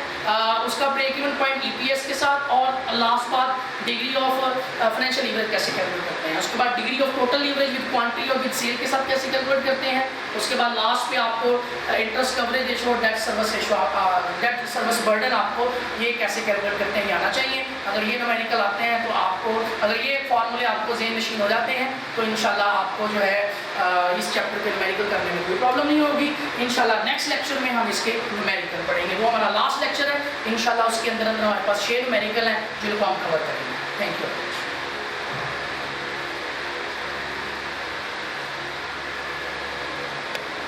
उसका ब्रेक इवन पॉइंट EPS के साथ, और लास्ट बात डिग्री ऑफ फाइनेंशियल लीवरेज कैसे कैलकुलेट करते हैं। उसके बाद degree of total leverage with quantity और विद सेल के साथ कैसे कैलकुलेट करते हैं। उसके बाद लास्ट पे आपको interest coverage ratio, debt service ratio, debt service burden आपको ये कैसे कैलकुलेट करते हैं आना चाहिए। अगर ये न्यूमेरिकल आते हैं तो आपको, अगर ये फॉर्मूले आपको ज़हन नशीन हो जाते हैं तो इंशाल्लाह आपको जो है इस चैप्टर पे न्यूमेरिकल करने में कोई प्रॉब्लम नहीं होगी। इंशाल्लाह नेक्स्ट लेक्चर में हम इसके न्यूमेरिकल पढ़ेंगे, वो हमारा लास्ट लेक्चर है। इंशाल्लाह उसके अंदर हमारे पास 6 न्यूमेरिकल हैं जिनको हम कवर करेंगे। Thank you.